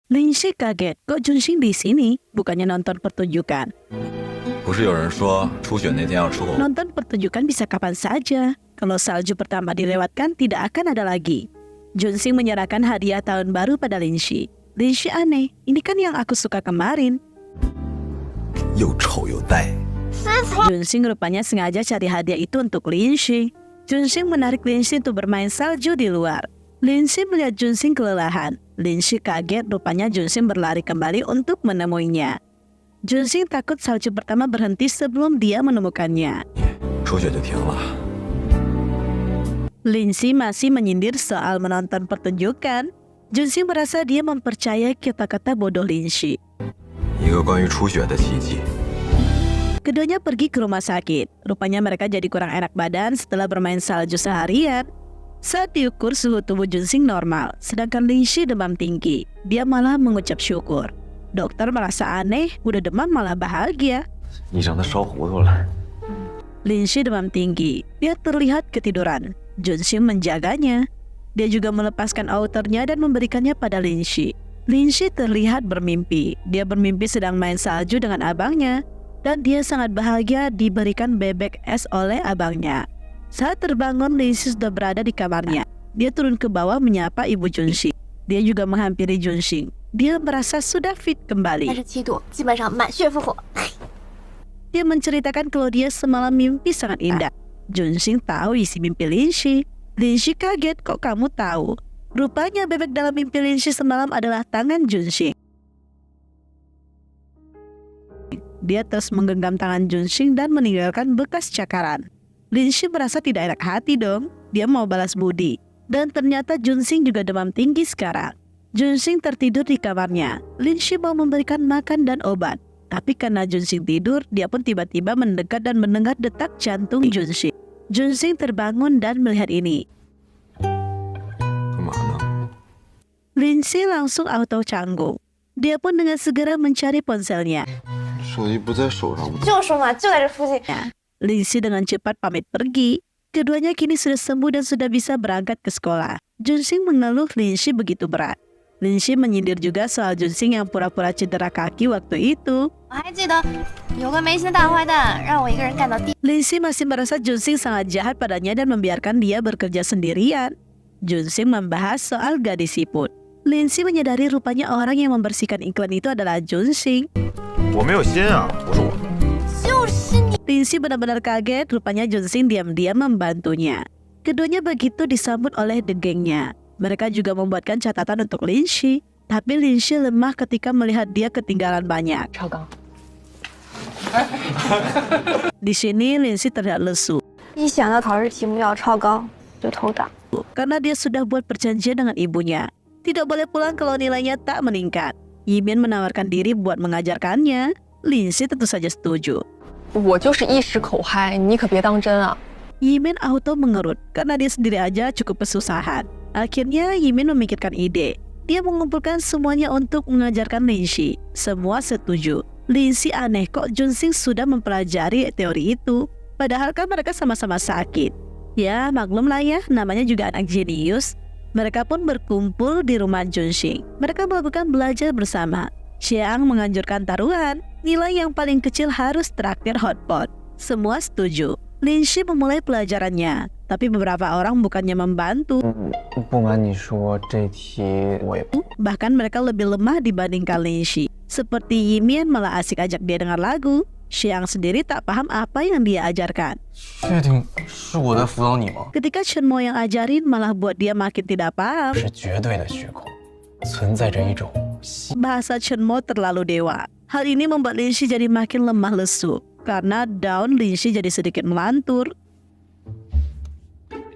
Linshi kaget, kok Junxing di sini? Bukannya nonton pertunjukan. 不是有人说初雪那天要出？ Nonton pertunjukan bisa kapan saja. Kalau salju pertama dilewatkan, tidak akan ada lagi. Junxing menyerahkan hadiah tahun baru pada Linshi. Linshi aneh, ini kan yang aku suka kemarin. 又丑又呆。 Junxing rupanya sengaja cari hadiah itu untuk Linshi. Junxing menarik Linshi untuk bermain salju di luar. Linshi melihat Junxing kelelahan. Linshi kaget, rupanya Junxing berlari kembali untuk menemuinya. Junxing takut salju pertama berhenti sebelum dia menemukannya. 初雪就停了。 Linshi masih menyindir soal menonton pertunjukan. Junxing merasa dia mempercayai kata-kata bodoh Linshi. 一个关于初雪的奇迹。 Keduanya pergi ke rumah sakit. Rupanya mereka jadi kurang enak badan setelah bermain salju seharian. Saat diukur, suhu tubuh Junxing normal, sedangkan Linshi demam tinggi. Dia malah mengucap syukur. Dokter merasa aneh, udah demam malah bahagia. 你让他烧糊涂了。 Linshi demam tinggi. Dia terlihat ketiduran. Junxing menjaganya. Dia juga melepaskan outernya dan memberikannya pada Linshi. Linshi terlihat bermimpi. Dia bermimpi sedang main salju dengan abangnya. Dan dia sangat bahagia diberikan bebek es oleh abangnya. Saat terbangun, Linshi sudah berada di kamarnya. Dia turun ke bawah menyapa ibu Junxing. Dia juga menghampiri Junxing. Dia merasa sudah fit kembali. 37度，基本上满血复活。 Dia menceritakan kalau dia semalam mimpi sangat indah. Junxing tahu isi mimpi Linshi. Linshi kaget, kok kamu tahu? Rupanya bebek dalam mimpi Linshi semalam adalah tangan Junxing. Dia terus menggenggam tangan Junxing dan meninggalkan bekas cakaran. Linshi merasa tidak enak hati dong. Dia mau balas budi. Dan ternyata Junxing juga demam tinggi sekarang. Junxing tertidur di kamarnya. Linshi mau memberikan makan dan obat. Tapi karena Junxing tidur, dia pun tiba-tiba mendekat dan mendengar detak jantung Junxing. Junxing terbangun dan melihat ini. 干嘛呢？ Linshi langsung auto canggung. Dia pun dengan segera mencari ponselnya. 手机不在手上吗？ 就说嘛，就在这附近。 Linshi dengan cepat pamit pergi. Keduanya kini sudah sembuh dan sudah bisa berangkat ke sekolah. Junxing mengeluh Linshi begitu berat. Linshi menyindir juga soal Junxing yang pura-pura cedera kaki waktu itu. 我还记得有个没心的大坏蛋，让我一个人干到地。 Linshi masih merasa Junxing sangat jahat padanya dan membiarkan dia bekerja sendirian. Junxing membahas soal gadis siput. Linshi menyadari rupanya orang yang membersihkan iklan itu adalah Junxing. 我没有心啊，不是我。 就是你。 Linshi benar-benar kaget, rupanya Junxing diam-diam membantunya. Keduanya begitu disambut oleh the gengnya. Mereka juga membuatkan catatan untuk Linshi. Tapi Linshi lemah ketika melihat dia ketinggalan banyak. 超纲。 Di sini Linshi terlihat lesu. 一想到考试题目要超高，就头大。 Karena dia sudah buat perjanjian dengan ibunya. Tidak boleh pulang kalau nilainya tak meningkat. Yimin menawarkan diri buat mengajarkannya. Linshi tentu saja setuju. 我就是一时口嗨，你可别当真啊！ Yimin auto mengerut karena dia sendiri aja cukup kesusahan. Akhirnya Yimin memikirkan ide. Dia mengumpulkan semuanya untuk mengajarkan Linshi. Semua setuju. Linshi aneh, kok Junxing sudah mempelajari teori itu. Padahal kan mereka sama-sama sakit. Ya maklum lah ya, namanya juga anak jenius. Mereka pun berkumpul di rumah Junxing. Mereka melakukan belajar bersama. Xiang menganjurkan taruhan. Nilai yang paling kecil harus traktir hotpot. Semua setuju. Linshi memulai pelajarannya, tapi beberapa orang bukannya membantu. 不瞒你说，这题我也 Bahkan mereka lebih lemah dibandingkan Linshi. Seperti Yimin malah asik ajak dia dengar lagu. Xiang sendiri tak paham apa yang dia ajarkan. 确定是我在辅导你吗？ Ketika Chenmo yang ajarin malah buat dia makin tidak paham. 是绝对的虚空，存在着一种 Bahasa Chenmo terlalu dewa. Hal ini membuat Linshi jadi makin lemah lesu. Karena down, Linshi jadi sedikit melantur.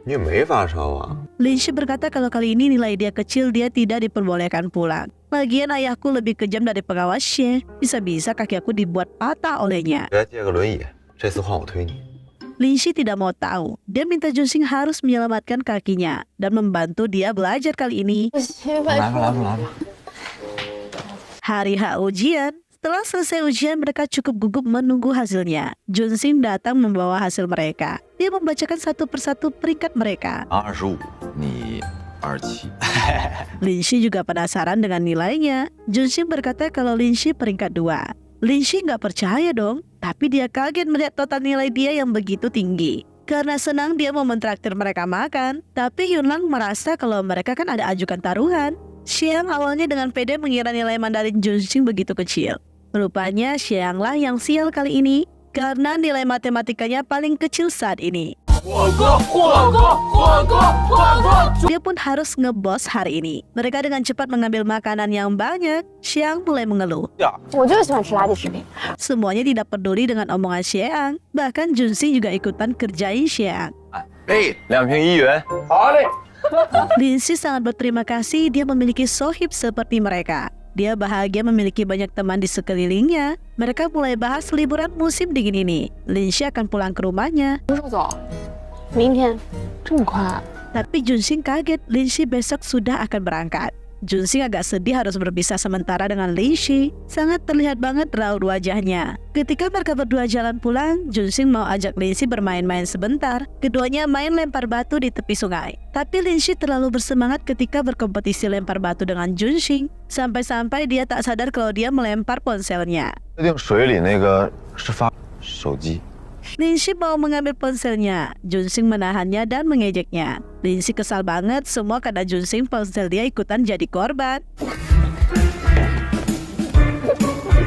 你也没发烧啊？ Linshi berkata kalau kali ini nilai dia kecil, dia tidak diperbolehkan pulang. Lagian ayahku lebih kejam dari pengawasnya. Bisa-bisa kaki aku dibuat patah olehnya. 来借个轮椅，这次换我推你。 Linshi tidak mau tahu. Dia minta Junxing harus menyelamatkan kakinya dan membantu dia belajar kali ini. 来吧来吧来吧， Hari H ujian, Setelah selesai ujian, mereka cukup gugup menunggu hasilnya. Junxing datang membawa hasil mereka. Dia membacakan satu persatu peringkat mereka. 25，你27。 Linshi juga penasaran dengan nilainya. Junxing berkata kalau Linshi peringkat 2. Linshi nggak percaya dong, tapi dia kaget melihat total nilai dia yang begitu tinggi. Karena senang dia mau mentraktir mereka makan, tapi Yunlang merasa kalau mereka kan ada ajukan taruhan. Xiang awalnya dengan pede mengira nilai Mandarin Junxing begitu kecil. Rupanya Xianglah yang sial kali ini, karena nilai matematikanya paling kecil saat ini. Dia pun harus ngebos hari ini. Mereka dengan cepat mengambil makanan yang banyak. Xiang mulai mengeluh. 我就喜欢吃垃圾食品。 Semuanya tidak peduli dengan omongan Xiang. Bahkan Junxing juga ikutan kerjain Xiang. 哎，2瓶1元。 Linshi sangat berterima kasih dia memiliki sohib seperti mereka. Dia bahagia memiliki banyak teman di sekelilingnya. Mereka mulai bahas liburan musim dingin ini. Linshi akan pulang ke rumahnya. 什么时候走？明天。这么快？ Tapi Junxing kaget, Linshi besok sudah akan berangkat. Junxing agak sedih harus berpisah sementara dengan Linshi. Sangat terlihat banget raut wajahnya. Ketika mereka berdua jalan pulang, Junxing mau ajak Linshi bermain-main sebentar. Keduanya main lempar batu di tepi sungai. Tapi Linshi terlalu bersemangat ketika berkompetisi lempar batu dengan Junxing. Sampai-sampai dia tak sadar kalau dia melempar ponselnya. 确定水里那个是发手机。 Linshi mau mengambil ponselnya. Junxing menahannya dan mengejeknya. Linshi kesal banget semua karena Junxing ponsel dia ikutan jadi korban.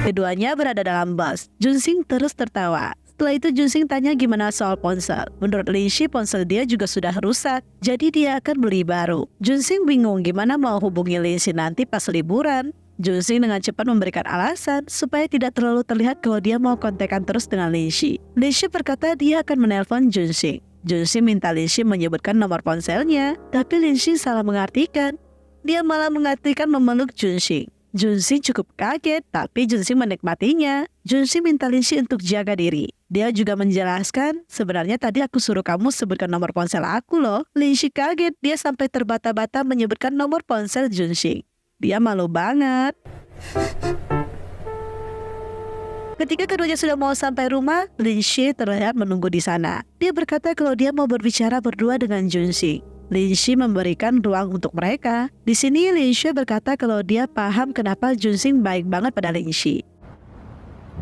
Keduanya berada dalam bus. Junxing terus tertawa. Setelah itu Junxing tanya gimana soal ponsel. Menurut Linshi ponsel dia juga sudah rusak, jadi dia akan beli baru. Junxing bingung gimana mau hubungi Linshi nanti pas liburan. Junxing dengan cepat memberikan alasan supaya tidak terlalu terlihat kalau dia mau kontekan terus dengan Linshi. Linshi berkata dia akan menelpon Junxing. Junxing minta Linshi menyebutkan nomor ponselnya, tapi Linshi salah mengartikan. Dia malah mengartikan memeluk Junxing. Junxing cukup kaget, tapi Junxing menikmatinya. Junxing minta Linshi untuk jaga diri. Dia juga menjelaskan, sebenarnya tadi aku suruh kamu sebutkan nomor ponsel aku loh. Linshi kaget, dia sampai terbata-bata menyebutkan nomor ponsel Junxing. Dia malu banget. Ketika keduanya sudah mau sampai rumah, Linshi terlihat menunggu di sana. Dia berkata kalau dia mau berbicara berdua dengan Junxing. Linshi memberikan ruang untuk mereka. Di sini Linshi berkata kalau dia paham kenapa Junxing baik banget pada Linshi.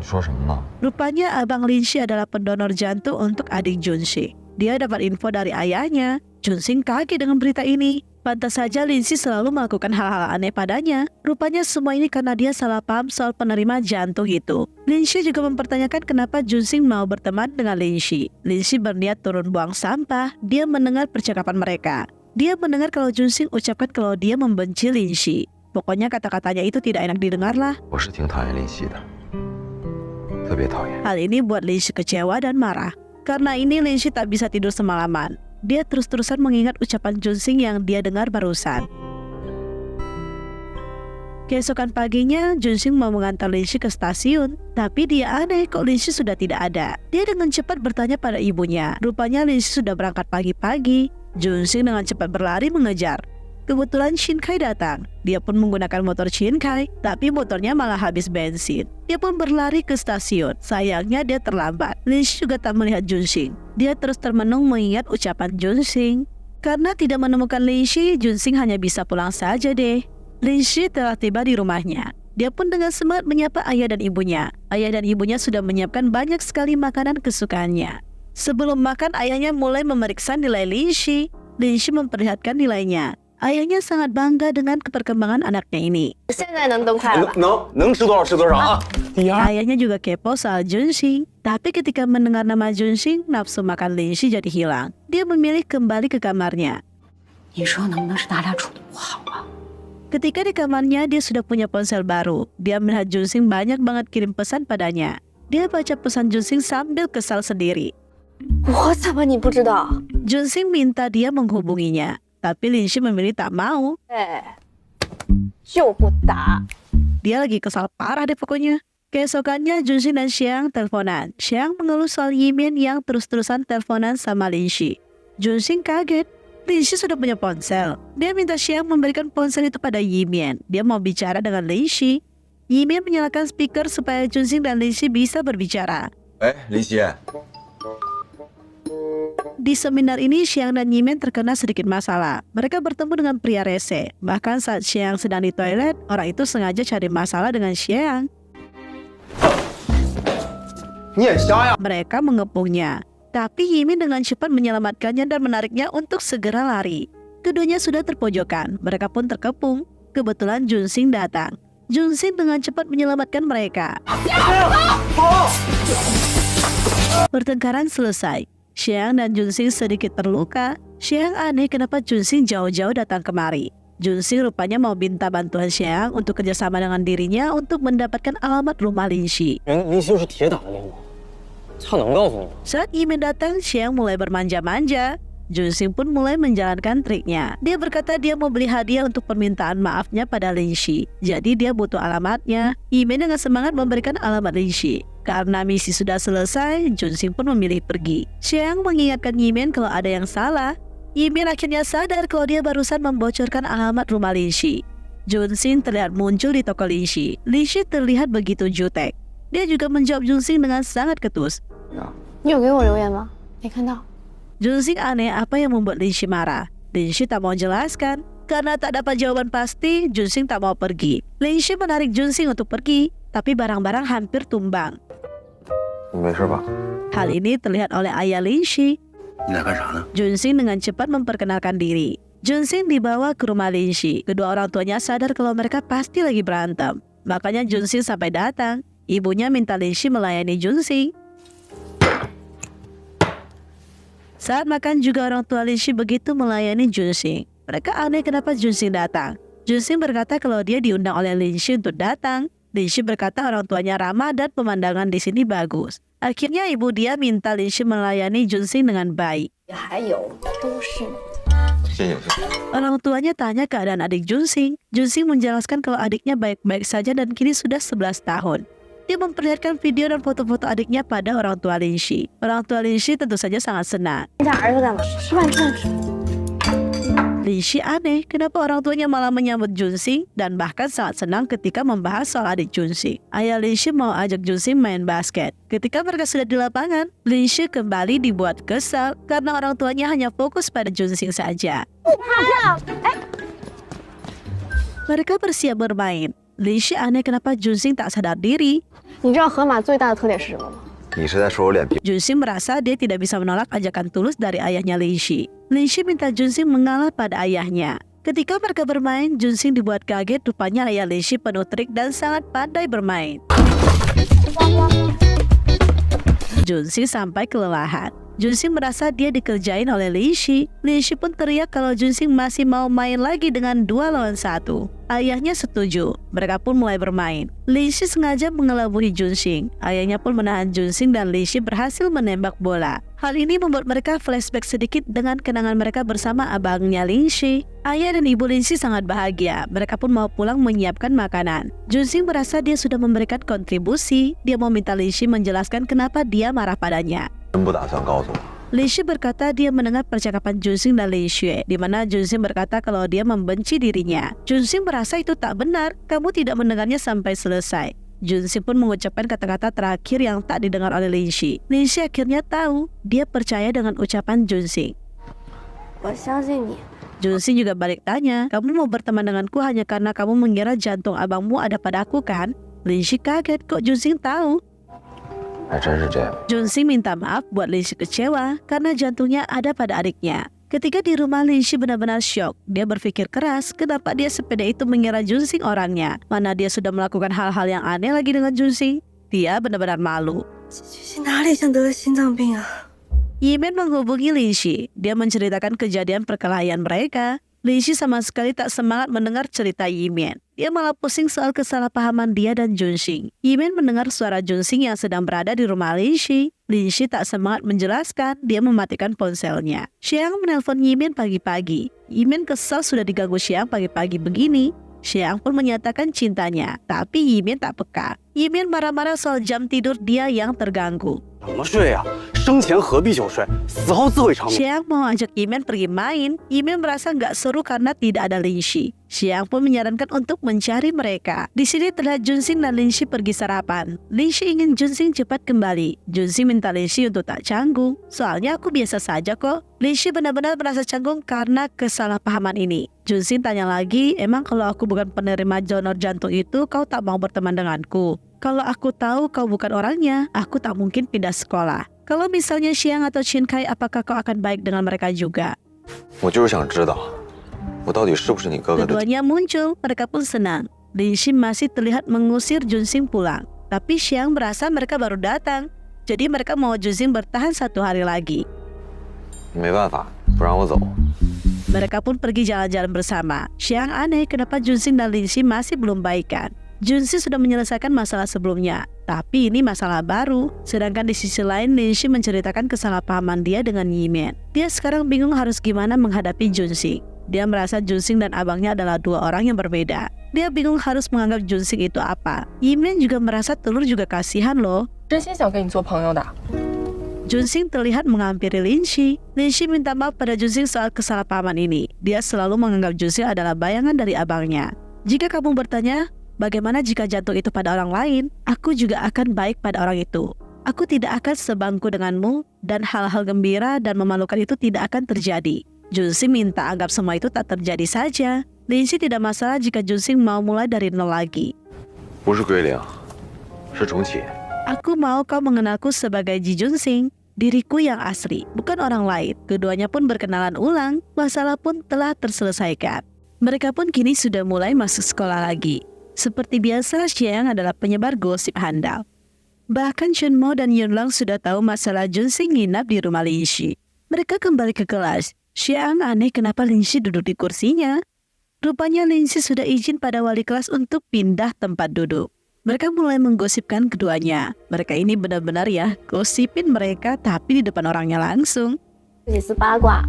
你说什么呢？ Rupanya abang Linshi adalah pendonor jantung untuk adik Junxing. Dia dapat info dari ayahnya. Junxing kaget dengan berita ini. Pantas saja Linshi selalu melakukan hal-hal aneh padanya. Rupanya semua ini karena dia salah paham soal penerima jantung itu. Linshi juga mempertanyakan kenapa Junxing mau berteman dengan Linshi. Linshi berniat turun buang sampah. Dia mendengar percakapan mereka. Dia mendengar kalau Junxing ucapkan kalau dia membenci Linshi. Pokoknya kata-katanya itu tidak enak didengar lah. 我是挺讨厌林夕的，特别讨厌。 Hal ini buat Linshi kecewa dan marah. Karena ini Linshi tak bisa tidur semalaman. Dia terus-terusan mengingat ucapan Junxing yang dia dengar barusan. Keesokan paginya, Junxing mau mengantar Linshi ke stasiun. Tapi dia aneh kok Linshi sudah tidak ada. Dia dengan cepat bertanya pada ibunya. Rupanya Linshi sudah berangkat pagi-pagi. Junxing dengan cepat berlari mengejar. Kebetulan Shinkai datang. Dia pun menggunakan motor Shinkai, tapi motornya malah habis bensin. Dia pun berlari ke stasiun. Sayangnya dia terlambat. Linshi juga tak melihat Junxing. Dia terus termenung mengingat ucapan Junxing. Karena tidak menemukan Linshi, Junxing hanya bisa pulang saja deh. Linshi telah tiba di rumahnya. Dia pun dengan semangat menyapa ayah dan ibunya. Ayah dan ibunya sudah menyiapkan banyak sekali makanan kesukaannya. Sebelum makan, ayahnya mulai memeriksa nilai Linshi. Linshi memperlihatkan nilainya. Ayahnya sangat bangga dengan perkembangan anaknya ini. 现在能动筷了吧？能吃多少吃多少啊！ Ayahnya juga kepo soal Junxing. Tapi ketika mendengar nama Junxing, nafsu makan Linshi jadi hilang. Dia memilih kembali ke kamarnya. 你说能不能是咱俩处的不好啊？ Ketika di kamarnya, dia sudah punya ponsel baru. Dia melihat Junxing banyak banget kirim pesan padanya. Dia baca pesan Junxing sambil kesal sendiri. 我怎么你不知道？ Junxing minta dia menghubunginya. Tapi Linshi memilih tak mau. 哎，就不打。 Dia lagi kesal parah deh pokoknya. Keesokannya Junxing dan Xiang teleponan. Xiang mengeluh soal Yimin yang terus-terusan teleponan sama Linshi. Junxing kaget. Linshi sudah punya ponsel. Dia minta Xiang memberikan ponsel itu pada Yimin. Dia mau bicara dengan Linshi. Yimin menyalakan speaker supaya Junxing dan Lin Xi bisa berbicara. 哎，林夕， Di seminar ini, Xiang dan Yimin terkena sedikit masalah. Mereka bertemu dengan pria rese. Bahkan saat Xiang sedang di toilet, orang itu sengaja cari masalah dengan Xiang. 你眼瞎呀？ Mereka mengepungnya. Tapi Yimin dengan cepat menyelamatkannya dan menariknya untuk segera lari. Keduanya sudah terpojokan. Mereka pun terkepung. Kebetulan Junxing datang. Junxing dengan cepat menyelamatkan mereka. Pertengkaran selesai. Xiang dan Junxing sedikit terluka. Xiang aneh kenapa Junxing jauh-jauh datang kemari. Junxing rupanya mau minta bantuan Xiang untuk kerjasama dengan dirinya untuk mendapatkan alamat rumah Lin Xi. 林夕是铁打的流氓，他能告诉你吗？ Saat Yimin datang, Xiang mulai bermanja-manja. Junxing pun mulai menjalankan triknya. Dia berkata dia mau beli hadiah untuk permintaan maafnya pada Lin Xi. Jadi dia butuh alamatnya. Yimin dengan semangat memberikan alamat Lin Xi. Karena misi sudah selesai, Junxing pun memilih pergi. Xiang mengingatkan Yimin kalau ada yang salah. Yimin akhirnya sadar kalau dia barusan membocorkan alamat rumah Lin Xi. Junxing terlihat muncul di toko Lin Xi. Lin Xi terlihat begitu jutek. Dia juga menjawab Junxing dengan sangat ketus. 你有给我留言吗？没看到。 Junxing aneh apa yang membuat Lin Xi marah. Lin Xi tak mau jelaskan. Karena tak dapat jawaban pasti, Junxing tak mau pergi. Lin Xi menarik Junxing untuk pergi, tapi barang-barang hampir tumbang. 你没事吧？ Hal ini terlihat oleh ayah Lin Xi. 你来干啥呢？ Junxing dengan cepat memperkenalkan diri. Junxing dibawa ke rumah Lin Xi. Kedua orang tuanya sadar kalau mereka pasti lagi berantem. Makanya Junxing sampai datang. Ibunya minta Lin Xi melayani Junxing. Saat makan juga orang tua Lin Xi begitu melayani Junxing. Mereka aneh kenapa Junxing datang. Junxing berkata kalau dia diundang oleh Lin Xi untuk datang. Lin Xi berkata orang tuanya ramah dan pemandangan di sini bagus. Akhirnya ibu dia minta Lin Xi melayani Junxing dengan baik. 还有都是 谢谢，谢谢。 Orang tuanya tanya keadaan adik Junxing. Junxing menjelaskan kalau adiknya baik-baik saja dan kini sudah 11 tahun. Dia memperlihatkan video dan foto-foto adiknya pada orang tua Lin Xi. Orang tua Lin Xi tentu saja sangat senang. 你家儿子干嘛？吃饭饭吃。 Lin Xi aneh kenapa orang tuanya malah menyambut Junxing dan bahkan sangat senang ketika membahas soal adik Junxing. Ayah Lin Xi mau ajak Junxing main basket. Ketika mereka sudah di lapangan, Lin Xi kembali dibuat kesal karena orang tuanya hanya fokus pada Junxing saja. Mereka bersiap bermain. Lin Xi aneh kenapa Junxing tak sadar diri. 你知道河马最大的特点是什么吗？ 你是在说我脸皮？ Junxing merasa dia tidak bisa menolak ajakan tulus dari ayahnya Lin Xi. Lin Xi minta Junxing mengalah pada ayahnya. Ketika mereka bermain, Junxing dibuat kaget rupanya ayah Lin Xi penuh trik dan sangat pandai bermain. Junxing sampai kelelahan. Junxing merasa dia dikerjain oleh Lin Xi. Lin Xi pun teriak kalau Junxing masih mau main lagi dengan 2 lawan 1. Ayahnya setuju. Mereka pun mulai bermain. Lin Xi sengaja mengelabui Junxing. Ayahnya pun menahan Junxing dan Lin Xi berhasil menembak bola. Hal ini membuat mereka flashback sedikit dengan kenangan mereka bersama abangnya Lin Xi. Ayah dan ibu Lin Xi sangat bahagia. Mereka pun mau pulang menyiapkan makanan. Junxing merasa dia sudah memberikan kontribusi. Dia mau minta Lin Xi menjelaskan kenapa dia marah padanya. 真不打算告诉我。 Lin Xi berkata dia mendengar percakapan Junxing dan Lin Xue, di mana Junxing berkata kalau dia membenci dirinya. Junxing merasa itu tak benar, kamu tidak mendengarnya sampai selesai. Junxing pun mengucapkan kata-kata terakhir yang tak didengar oleh Lin Xi. Lin Xi akhirnya tahu, dia percaya dengan ucapan Junxing. 我相信你。 Junxing juga balik tanya, kamu mau berteman denganku hanya karena kamu mengira jantung abangmu ada padaku kan? Lin Xi kaget kok Junxing tahu. 还真是这样。 Junxing minta maaf buat Lin Xi kecewa karena jantungnya ada pada adiknya. Ketika di rumah, Lin Xi benar-benar syok. Dia berpikir keras kenapa dia sepede itu mengira Junxing orangnya. Mana dia sudah melakukan hal-hal yang aneh lagi dengan Junxing. Dia benar-benar malu. 哪里像得了心脏病啊？ Yimin menghubungi Lin Xi. Dia menceritakan kejadian perkelahian mereka. Lin Xi sama sekali tak semangat mendengar cerita Yimin. Dia malah pusing soal kesalahpahaman dia dan Junxing. Yimin mendengar suara Junxing yang sedang berada di rumah Lin Xi. Lin Xi tak semangat menjelaskan, dia mematikan ponselnya. Xiang menelpon Yimin pagi-pagi. Yimin kesal sudah diganggu Xiang pagi-pagi begini. Xiang pun menyatakan cintanya, tapi Yimin tak peka. Yimin marah-marah soal jam tidur dia yang terganggu. 怎么睡呀？生前何必久睡，死后自会长眠。 Xiang mau ajak Yimin pergi main. Yimin merasa nggak seru karena tidak ada Lingxi. Xiang pun menyarankan untuk mencari mereka. Di sini terlihat Junxing dan Lingxi pergi sarapan. Lingxi ingin Junxing cepat kembali. Junxing minta Lingxi untuk tak canggung. Soalnya aku biasa saja kok. Lingxi benar-benar merasa canggung karena kesalahpahaman ini. Junxing tanya lagi, emang kalau aku bukan penerima donor jantung itu, kau tak mau berteman denganku? Kalau aku tahu kau bukan orangnya, aku tak mungkin pindah sekolah. Kalau misalnya Xiang atau Qin Kai, apakah kau akan baik dengan mereka juga? 我就是想知道，我到底是不是你哥哥的。 Keduanya muncul, mereka pun senang. Lingxi masih terlihat mengusir Junxing pulang. Tapi Xiang merasa mereka baru datang. Jadi mereka mau Junxing bertahan 1 hari lagi. 没办法，不让我走。 Mereka pun pergi jalan-jalan bersama. Xiang aneh kenapa Junxing dan Lingxi masih belum baikan. Junxing sudah menyelesaikan masalah sebelumnya, tapi ini masalah baru. Sedangkan di sisi lain, Lingxi menceritakan kesalahpahaman dia dengan Yimin. Dia sekarang bingung harus gimana menghadapi Junxing. Dia merasa Junxing dan abangnya adalah 2 orang yang berbeda. Dia bingung harus menganggap Junxing itu apa. Yimin juga merasa Telur juga kasihan loh. 真心想跟你做朋友的。 Junxing terlihat menghampiri Lingxi. Lingxi minta maaf pada Junxing soal kesalahpahaman ini. Dia selalu menganggap Junxing adalah bayangan dari abangnya. Jika kamu bertanya, bagaimana jika jantung itu pada orang lain? Aku juga akan baik pada orang itu. Aku tidak akan sebangku denganmu, dan hal-hal gembira dan memalukan itu tidak akan terjadi. Junxing minta anggap semua itu tak terjadi saja. Lingxi tidak masalah jika Junxing mau mulai dari nol lagi. 不是归零，是重启。 Aku mau kau mengenalku sebagai Ji Junxing, diriku yang asli, bukan orang lain. Keduanya pun berkenalan ulang, masalah pun telah terselesaikan. Mereka pun kini sudah mulai masuk sekolah lagi. Seperti biasa, Xiang adalah penyebar gosip handal. Bahkan Chunmo dan Yunlong sudah tahu masalah Junxing nginap di rumah Lingxi. Mereka kembali ke kelas. Xiang aneh kenapa Lingxi duduk di kursinya. Rupanya Lingxi sudah izin pada wali kelas untuk pindah tempat duduk. Mereka mulai menggosipkan keduanya. Mereka ini benar-benar ya, gosipin mereka tapi di depan orangnya langsung. 也是八卦。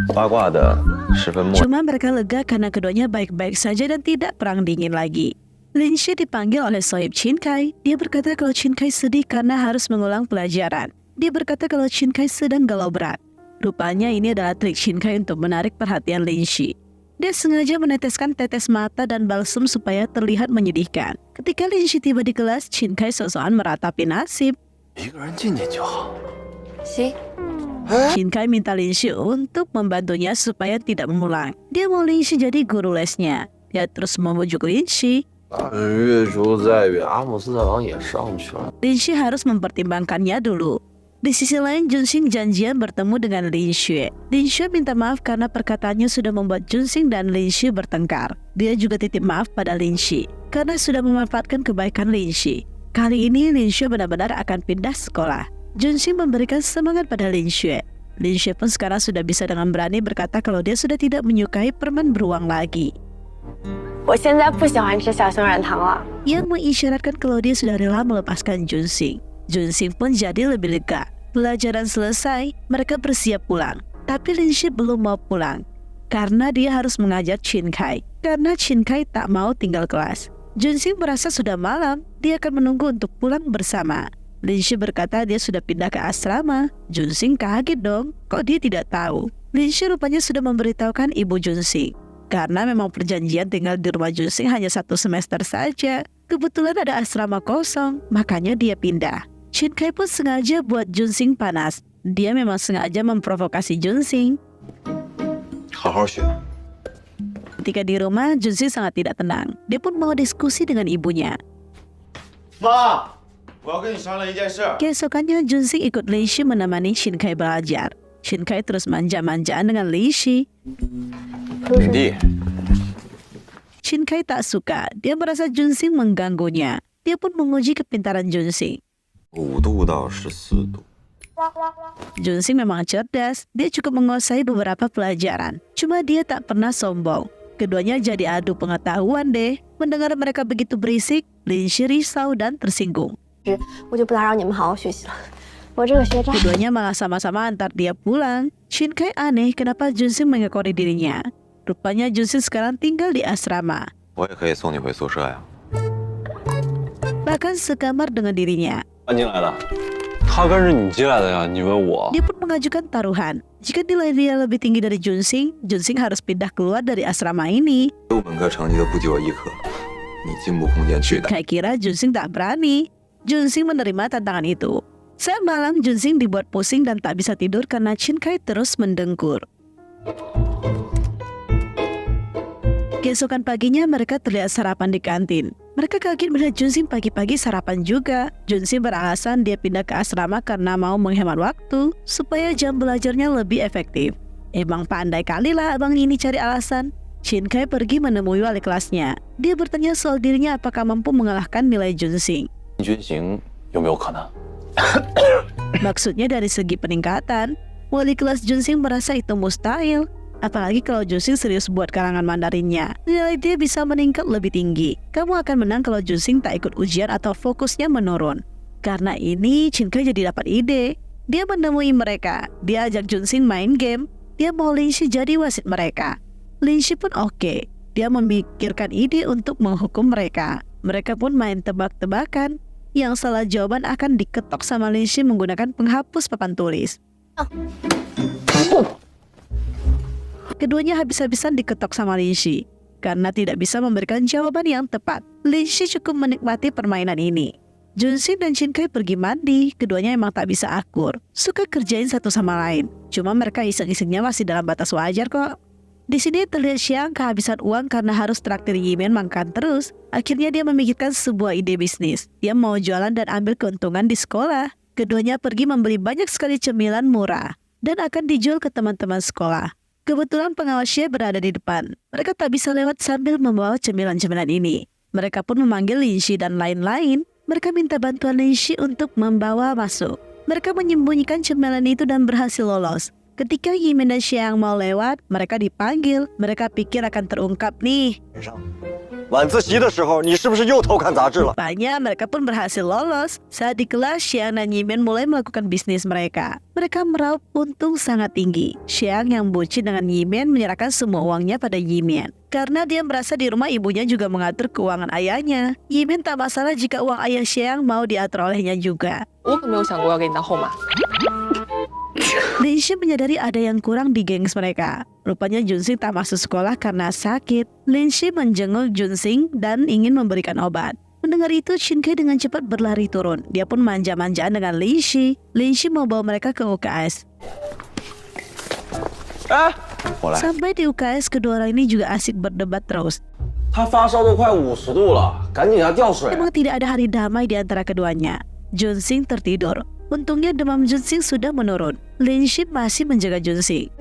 八卦的十分默。 Cuma mereka lega karena keduanya baik-baik saja dan tidak perang dingin lagi. Lingxi dipanggil oleh Sohib Qin Kai. Dia berkata kalau Qin Kai sedih karena harus mengulang pelajaran. Dia berkata kalau Qin Kai sedang galau berat. Rupanya ini adalah trik Qin Kai untuk menarik perhatian Lingxi. Dia sengaja meneteskan tetes mata dan balsem supaya terlihat menyedihkan. Ketika Lingxi tiba di kelas, Qin Kai sosokan meratapi nasib. 一个人进去就好。行， Qin Kai minta Lingxi untuk membantunya supaya tidak mengulang. Dia mau Lingxi jadi guru lesnya. Dia terus membujuk Lingxi. 月珠在远，阿姆斯特朗也上去了。 Lingxi harus mempertimbangkannya dulu. Di sisi lain, Junxing janjian bertemu dengan Lingxi. Lingxi minta maaf karena perkataannya sudah membuat Junxing dan Lingxi bertengkar. Dia juga titip maaf pada Lingxi karena sudah memanfaatkan kebaikan Lingxi. Kali ini Lingxi benar-benar akan pindah sekolah. Junxing memberikan semangat pada Lingxi. Lingxi pun sekarang sudah bisa dengan berani berkata kalau dia sudah tidak menyukai permen beruang lagi. 我现在不喜欢吃小熊软糖了。 Yang mengisyaratkan kalau dia sudah rela melepaskan Junxing. Junxing pun jadi lebih lega. Pelajaran selesai, mereka bersiap pulang. Tapi Lingxi belum mau pulang karena dia harus mengajar Qin Kai. Karena Qin Kai tak mau tinggal kelas. Junxing merasa sudah malam, dia akan menunggu untuk pulang bersama. Lingxi berkata dia sudah pindah ke asrama. Junxing kaget dong, kok dia tidak tahu. Lingxi rupanya sudah memberitahukan ibu Junxing. Karena memang perjanjian tinggal di rumah Junxing hanya 1 semester saja. Kebetulan ada asrama kosong, makanya dia pindah. Qin Kai pun sengaja buat Junxing panas. Dia memang sengaja memprovokasi Junxing. 好好学。 Ketika di rumah, Junxing sangat tidak tenang. Dia pun mau diskusi dengan ibunya. 妈，我要跟你商量一件事。 Keesokannya, Junxing ikut Lingxi menemani Qin Kai belajar. Qin Kai terus manja-manjaan dengan Lingxi. 领地， Qin Kai tak suka. Dia merasa Junxing mengganggunya. Dia pun menguji kepintaran Junxing. 5度到14度。 Junxing memang cerdas. Dia cukup menguasai beberapa pelajaran. Cuma dia tak pernah sombong. Keduanya jadi adu pengetahuan deh. Mendengar mereka begitu berisik, Lingxi risau dan tersinggung. 我就不打扰你们好好学习了。我这个学渣。 Keduanya malah sama-sama antar dia pulang. Qin Kai aneh kenapa Junxing mengekori dirinya. Rupanya Junxing sekarang tinggal di asrama. 我也可以送你回宿舍呀。bahkan sekamar dengan dirinya. 搬进来的，他跟着你进来的呀？你问我？ Dia pun mengajukan taruhan. Jika nilai dia lebih tinggi dari Junsing, Junsing harus pindah keluar dari asrama ini. 有本科成绩的不及我一科，你进步空间巨大。 Kai kira Junsing tak berani. Junsing menerima tantangan itu. Saat malam, Junsing dibuat pusing dan tak bisa tidur karena Chin Kai terus mendengkur. Keesokan paginya mereka terlihat sarapan di kantin. Mereka kaget melihat Junsing pagi-pagi sarapan juga. Junsing beralasan dia pindah ke asrama karena mau menghemat waktu supaya jam belajarnya lebih efektif. Emang pandai kali lah abang ini cari alasan. Chin Kai pergi menemui wali kelasnya. Dia bertanya soal dirinya apakah mampu mengalahkan nilai Junsing. 军行有没有可能？ Maksudnya dari segi peningkatan. Wali kelas Junsing merasa itu mustahil. Apalagi kalau Junsing serius buat karangan Mandarinnya. Nilai dia bisa meningkat lebih tinggi. Kamu akan menang kalau Junsing tak ikut ujian atau fokusnya menurun. Karena ini, Chin Kai jadi dapat ide. Dia menemui mereka. Dia ajak Junsing main game. Dia mau Linshi jadi wasit mereka. Linshi pun oke. Dia memikirkan ide untuk menghukum mereka. Mereka pun main tebak-tebakan. Yang salah jawaban akan diketok sama Linshi menggunakan penghapus papan tulis. Keduanya habis-habisan diketok sama Linshi karena tidak bisa memberikan jawaban yang tepat. Linshi cukup menikmati permainan ini. Junsing dan Chin Kai pergi mandi. Keduanya emang tak bisa akur, suka kerjain satu sama lain. Cuma mereka iseng-isengnya masih dalam batas wajar kok. Di sini terlihat Xiang kehabisan uang karena harus traktir Yimin makan terus. Akhirnya dia memikirkan sebuah ide bisnis. Dia mau jualan dan ambil keuntungan di sekolah. Keduanya pergi membeli banyak sekali cemilan murah dan akan dijual ke teman-teman sekolah. Kebetulan pengawasnya berada di depan. Mereka tak bisa lewat sambil membawa cemilan-cemilan ini. Mereka pun memanggil Linshi dan lain-lain. Mereka minta bantuan Linshi untuk membawa masuk. Mereka menyembunyikan cemilan itu dan berhasil lolos. Ketika Yimin dan Xiang mau lewat, mereka dipanggil. Mereka pikir akan terungkap nih. 晚自习的时候，你是不是又偷看杂志了？ Rupanya mereka pun berhasil lolos. Saat di kelas, Xiang dan Yimin mulai melakukan bisnis mereka. Mereka meraup untung sangat tinggi. Xiang yang bucin dengan Yimin menyerahkan semua uangnya pada Yimin. Karena dia merasa di rumah ibunya juga mengatur keuangan ayahnya. Yimin tak masalah jika uang ayah Xiang mau diatur olehnya juga. 我可没有想过要给你当后妈。 Linshi menyadari ada yang kurang di gengs mereka. Rupanya Junsing tak masuk sekolah karena sakit. Linshi menjenguk Junsing dan ingin memberikan obat. Mendengar itu, Chin Kai dengan cepat berlari turun. Dia pun manja-manjaan dengan Linshi. Linshi mau bawa mereka ke UKS. Sampai di UKS, kedua orang ini juga asik berdebat terus. 他发烧都快50度了，赶紧给他吊水。 Memang tidak ada hari damai di antara keduanya. Junsing tertidur. Untungnya demam Junsing sudah menurun. Linshi masih menjaga Junsing.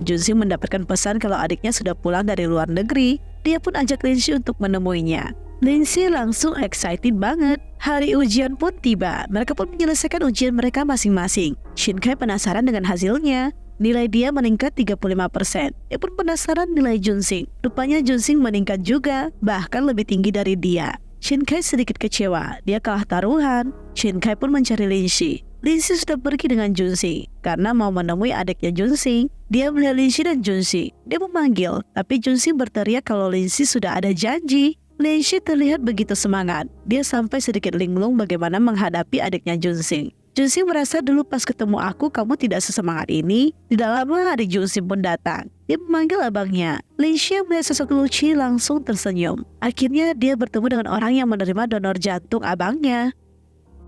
Junsing mendapatkan pesan kalau adiknya sudah pulang dari luar negeri. Dia pun ajak Linshi untuk menemuinya. Linshi langsung excited banget. Hari ujian pun tiba. Mereka pun menyelesaikan ujian mereka masing-masing. Chin Kai penasaran dengan hasilnya. Nilai dia meningkat 35%. Dia pun penasaran nilai Junsing. Rupanya Junsing meningkat juga, bahkan lebih tinggi dari dia. Chin Kai sedikit kecewa, dia kalah taruhan. Chin Kai pun mencari Linshi. Linshi sudah pergi dengan Junsing karena mau menemui adiknya Junsing. Dia melihat Linshi dan Junsing. Dia memanggil, tapi Junsing berteriak kalau Linshi sudah ada janji. Linshi terlihat begitu semangat. Dia sampai sedikit linglung bagaimana menghadapi adiknya Junsing. Junsing merasa dulu pas ketemu aku kamu tidak sesemangat ini. Tidak lama adik Junsing pun datang. Dia memanggil abangnya. Linshi yang melihat sosok Luci langsung tersenyum. Akhirnya dia bertemu dengan orang yang menerima donor jantung abangnya.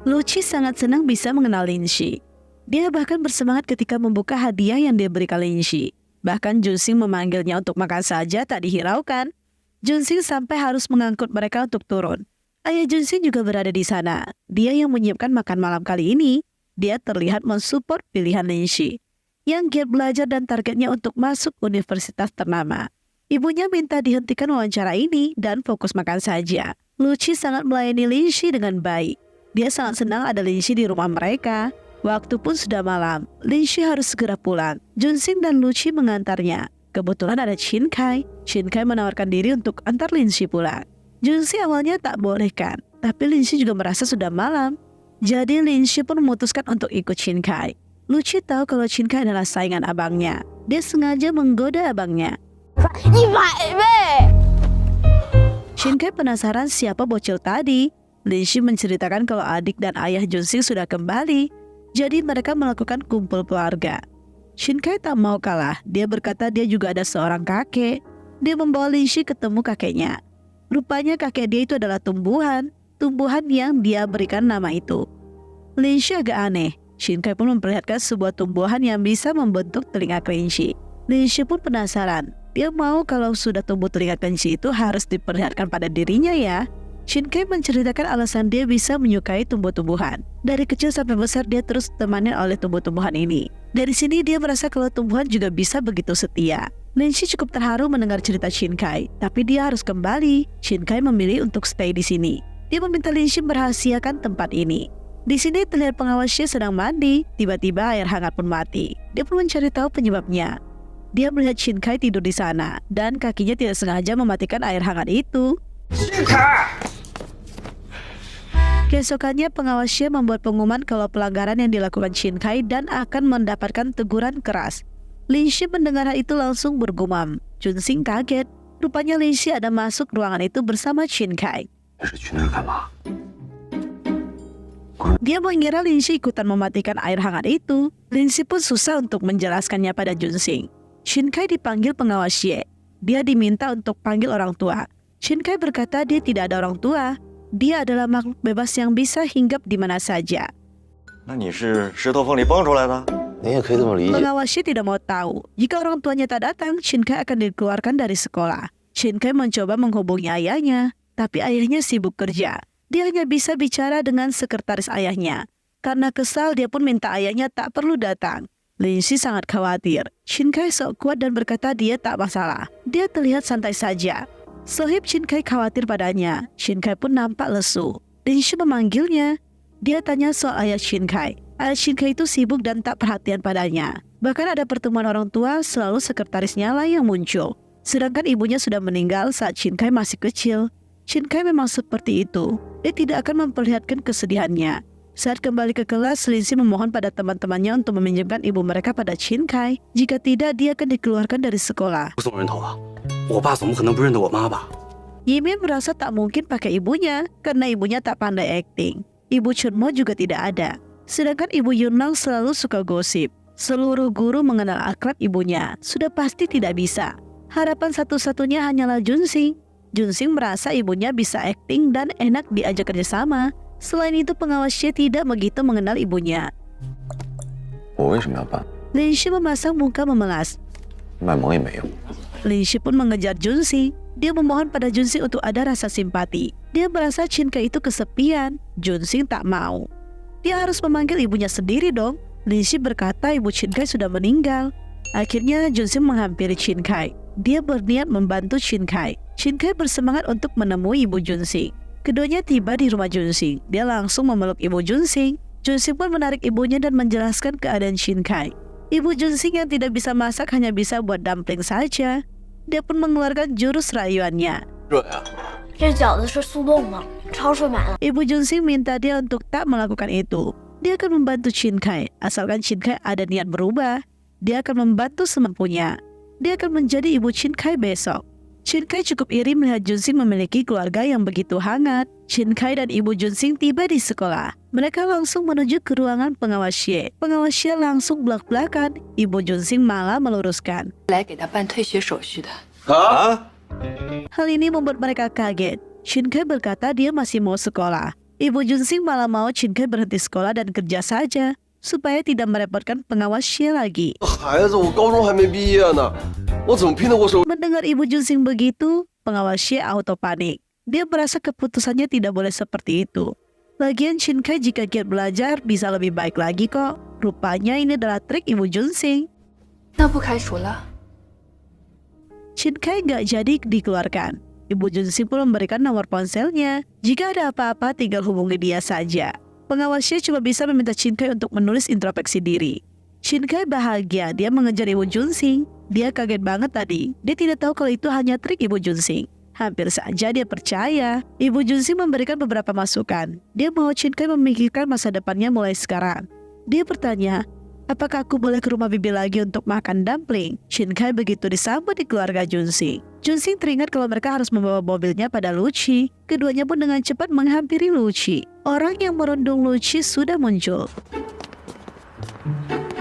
Luci sangat senang bisa mengenal Linshi. Dia bahkan bersemangat ketika membuka hadiah yang dia berikan Linshi. Bahkan Junsing memanggilnya untuk makan saja tak dihiraukan. Junsing sampai harus mengangkut mereka untuk turun. Ayah Junsing juga berada di sana. Dia yang menyiapkan makan malam kali ini. Dia terlihat mensupport pilihan Linshi yang giat belajar dan targetnya untuk masuk universitas ternama. Ibunya minta dihentikan wawancara ini dan fokus makan saja. Luci sangat melayani Linshi dengan baik. Dia sangat senang ada Linshi di rumah mereka. Waktu pun sudah malam. Linshi harus segera pulang. Junsing dan Luci mengantarnya. Kebetulan ada Chin Kai. Chin Kai menawarkan diri untuk antar Linshi pulang. Junsing awalnya tak bolehkan, tapi Linshi juga merasa sudah malam. Jadi Linshi pun memutuskan untuk ikut Chin Kai. Luci tahu kalau Chin Kai adalah saingan abangnya. Dia sengaja menggoda abangnya. Shin Kai penasaran siapa bocil tadi. Lin Shi menceritakan kalau adik dan ayah Junxing sudah kembali. Jadi mereka melakukan kumpul keluarga. Shin Kai tak mau kalah. Dia berkata dia juga ada seorang kakek. Dia membawa Lin Shi ketemu kakeknya. Rupanya kakek dia itu adalah tumbuhan yang dia berikan nama itu. Lin Shi agak aneh. Shin Kai pun memperlihatkan sebuah tumbuhan yang bisa membentuk telinga kelinci. Lin Shi pun penasaran. Dia mau kalau sudah tumbuh telinga kelinci itu harus diperlihatkan pada dirinya ya. Shin Kai menceritakan alasan dia bisa menyukai tumbuh-tumbuhan. Dari kecil sampai besar dia terus ditemani oleh tumbuh-tumbuhan ini. Dari sini dia merasa kalau tumbuhan juga bisa begitu setia. Lin Shi cukup terharu mendengar cerita Shin Kai, tapi dia harus kembali. Shin Kai memilih untuk stay di sini. Dia meminta Lin Shi merahasiakan tempat ini. Di sini terlihat pengawasnya sedang mandi. Tiba-tiba air hangat pun mati. Dia pun mencari tahu penyebabnya. Dia melihat Shin Kai tidur di sana dan kakinya tidak sengaja mematikan air hangat itu. Shin Kai! Keesokannya pengawasnya membuat pengumuman kalau pelanggaran yang dilakukan Shin Kai dan akan mendapatkan teguran keras. Lin Shi mendengar hal itu langsung bergumam. Junxing kaget. Rupanya Lin Shi ada masuk ruangan itu bersama Shin Kai. Dia mengira Lin Shi ikutan mematikan air hangat itu. Lin Shi pun susah untuk menjelaskannya pada Junxing. Shin Kai dipanggil pengawasnya. Dia diminta untuk panggil orang tua. Shin Kai berkata dia tidak ada orang tua. Dia adalah makhluk bebas yang bisa hinggap di mana saja. Pengawasnya tidak mau tahu. Jika orang tuanya tak datang, Shin Kai akan dikeluarkan dari sekolah. Shin Kai mencoba menghubungi ayahnya, tapi ayahnya sibuk kerja. Dia hanya bisa bicara dengan sekretaris ayahnya. Karena kesal, dia pun minta ayahnya tak perlu datang. Lin Shi sangat khawatir. Shin Kai sok kuat dan berkata dia tak masalah. Dia terlihat santai saja. Sohib Shin Kai khawatir padanya. Shin Kai pun nampak lesu. Lin Shi memanggilnya. Dia tanya soal ayah Shin Kai. Ayah Shin Kai itu sibuk dan tak perhatian padanya. Bahkan ada pertemuan orang tua, selalu sekretarisnya lah yang muncul. Sedangkan ibunya sudah meninggal saat Shin Kai masih kecil. Shin Kai memang seperti itu. Dia tidak akan memperlihatkan kesedihannya. Saat kembali ke kelas, Lin Shi memohon pada teman-temannya untuk meminjamkan ibu mereka pada Shin Kai. Jika tidak, dia akan dikeluarkan dari sekolah. Yimin merasa tak mungkin pakai ibunya karena ibunya tak pandai akting. Ibu Chunmo juga tidak ada. Sedangkan ibu Yunlang selalu suka gosip. Seluruh guru mengenal akrab ibunya. Sudah pasti tidak bisa. Harapan satu-satunya hanyalah Junxing. Junxing merasa ibunya bisa akting dan enak diajak kerjasama. Selain itu pengawasnya tidak begitu mengenal ibunya. Lin Shi memasang muka memelas. Lin Shi pun mengejar Junxing. Dia memohon pada Junxing untuk ada rasa simpati. Dia merasa Shin Kai itu kesepian. Junxing tak mau. Dia harus memanggil ibunya sendiri dong. Lin Shi berkata ibu Shin Kai sudah meninggal. Akhirnya Junxing menghampiri Shin Kai. Dia berniat membantu Shin Kai. Shin Kai bersemangat untuk menemui ibu Junxing. Keduanya tiba di rumah Junxing. Dia langsung memeluk ibu Junxing. Junxing pun menarik ibunya dan menjelaskan keadaan Shin Kai. Ibu Junxing yang tidak bisa masak hanya bisa buat dumpling saja. Dia pun mengeluarkan jurus rayuannya. Ibu Junxing minta dia untuk tak melakukan itu. Dia akan membantu Shin Kai, asalkan Shin Kai ada niat berubah. Dia akan membantu semampunya. Dia akan menjadi ibu Shin Kai besok. Shin Kai cukup iri melihat Junxing memiliki keluarga yang begitu hangat. Shin Kai dan ibu Junxing tiba di sekolah. Mereka langsung menuju ke ruangan pengawas Xie. Pengawas Xie langsung belak-belakan. Ibu Junxing malah meluruskan. Hal ini membuat mereka kaget. Shin Kai berkata dia masih mau sekolah. Ibu Junxing malah mau Shin Kai berhenti sekolah dan kerja saja, supaya tidak merepotkan pengawas Xie lagi. Mendengar ibu Junxing begitu, pengawas Xie auto panik. Dia merasa keputusannya tidak boleh seperti itu. Lagian Shin Kai jika giat belajar bisa lebih baik lagi kok. Rupanya ini adalah trik ibu Junxing. Shin Kai gak jadi dikeluarkan. Ibu Junxing pun memberikan nomor ponselnya. Jika ada apa-apa tinggal hubungi dia saja. Pengawasnya cuma bisa meminta Shin Kai untuk menulis introspeksi diri. Shin Kai bahagia dia mengejar ibu Junxing. Dia kaget banget tadi. Dia tidak tahu kalau itu hanya trik ibu Junxing. Hampir saja dia percaya. Ibu Junxing memberikan beberapa masukan. Dia mau Shin Kai memikirkan masa depannya mulai sekarang. Dia bertanya, Apakah aku boleh ke rumah bibi lagi untuk makan dumpling? Shin Kai begitu disambut di keluarga Junsing. Junsing teringat kalau mereka harus membawa mobilnya pada Luci. Keduanya pun dengan cepat menghampiri Luci. Orang yang merundung Luci sudah muncul.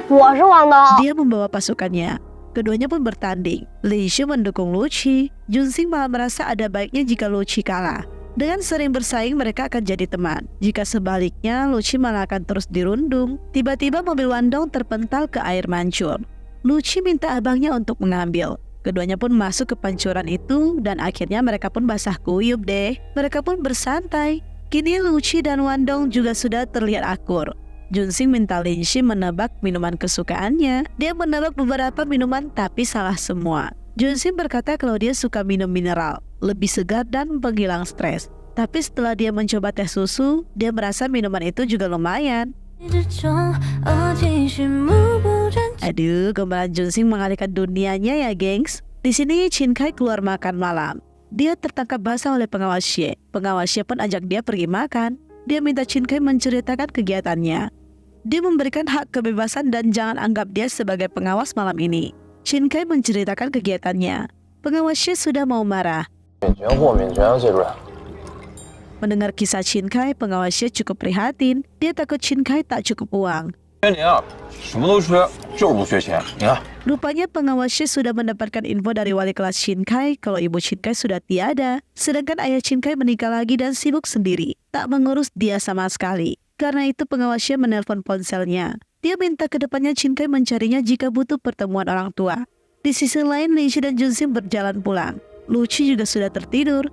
我是王导。 Dia membawa pasukannya. Keduanya pun bertanding. Linshu mendukung Luci. Junsing malah merasa ada baiknya jika Luci kalah. Dengan sering bersaing mereka akan jadi teman. Jika sebaliknya, Luci malah akan terus dirundung. Tiba-tiba mobil Wandong terpental ke air mancur. Luci minta abangnya untuk mengambil. Keduanya pun masuk ke pancuran itu dan akhirnya mereka pun basah kuyup deh. Mereka pun bersantai. Kini Luci dan Wandong juga sudah terlihat akur. Junsing minta Linshi menebak minuman kesukaannya. Dia menebak beberapa minuman tapi salah semua. Junsing berkata kalau dia suka minum mineral, lebih segar dan penghilang stres. Tapi setelah dia mencoba teh susu, dia merasa minuman itu juga lumayan. Aduh, gombalan Junsing mengalihkan dunianya ya, gengs. Di sini Shin Kai keluar makan malam. Dia tertangkap basah oleh pengawas Xie. Pengawas Xie pun ajak dia pergi makan. Dia minta Shin Kai menceritakan kegiatannya. Dia memberikan hak kebebasan dan jangan anggap dia sebagai pengawas malam ini. Shin Kai menceritakan kegiatannya. Pengawas Xie sudah mau marah. 免权或免权啊，谢主任。 Mendengar kisah Shin Kai, pengawas Xie cukup prihatin. Dia takut Shin Kai tak cukup uang. 缺您啊，什么都缺，就是不缺钱。你看， Rupanya pengawas Xie sudah mendapatkan info dari wali kelas Shin Kai kalau ibu Shin Kai sudah tiada. Sedangkan ayah Shin Kai menikah lagi dan sibuk sendiri. Tak mengurus dia sama sekali. Karena itu pengawas Xie menelpon ponselnya. Dia minta ke depannya Shin Kai mencarinya jika butuh pertemuan orang tua. Di sisi lain, Linshi dan Junsing berjalan pulang. Luci juga sudah tertidur.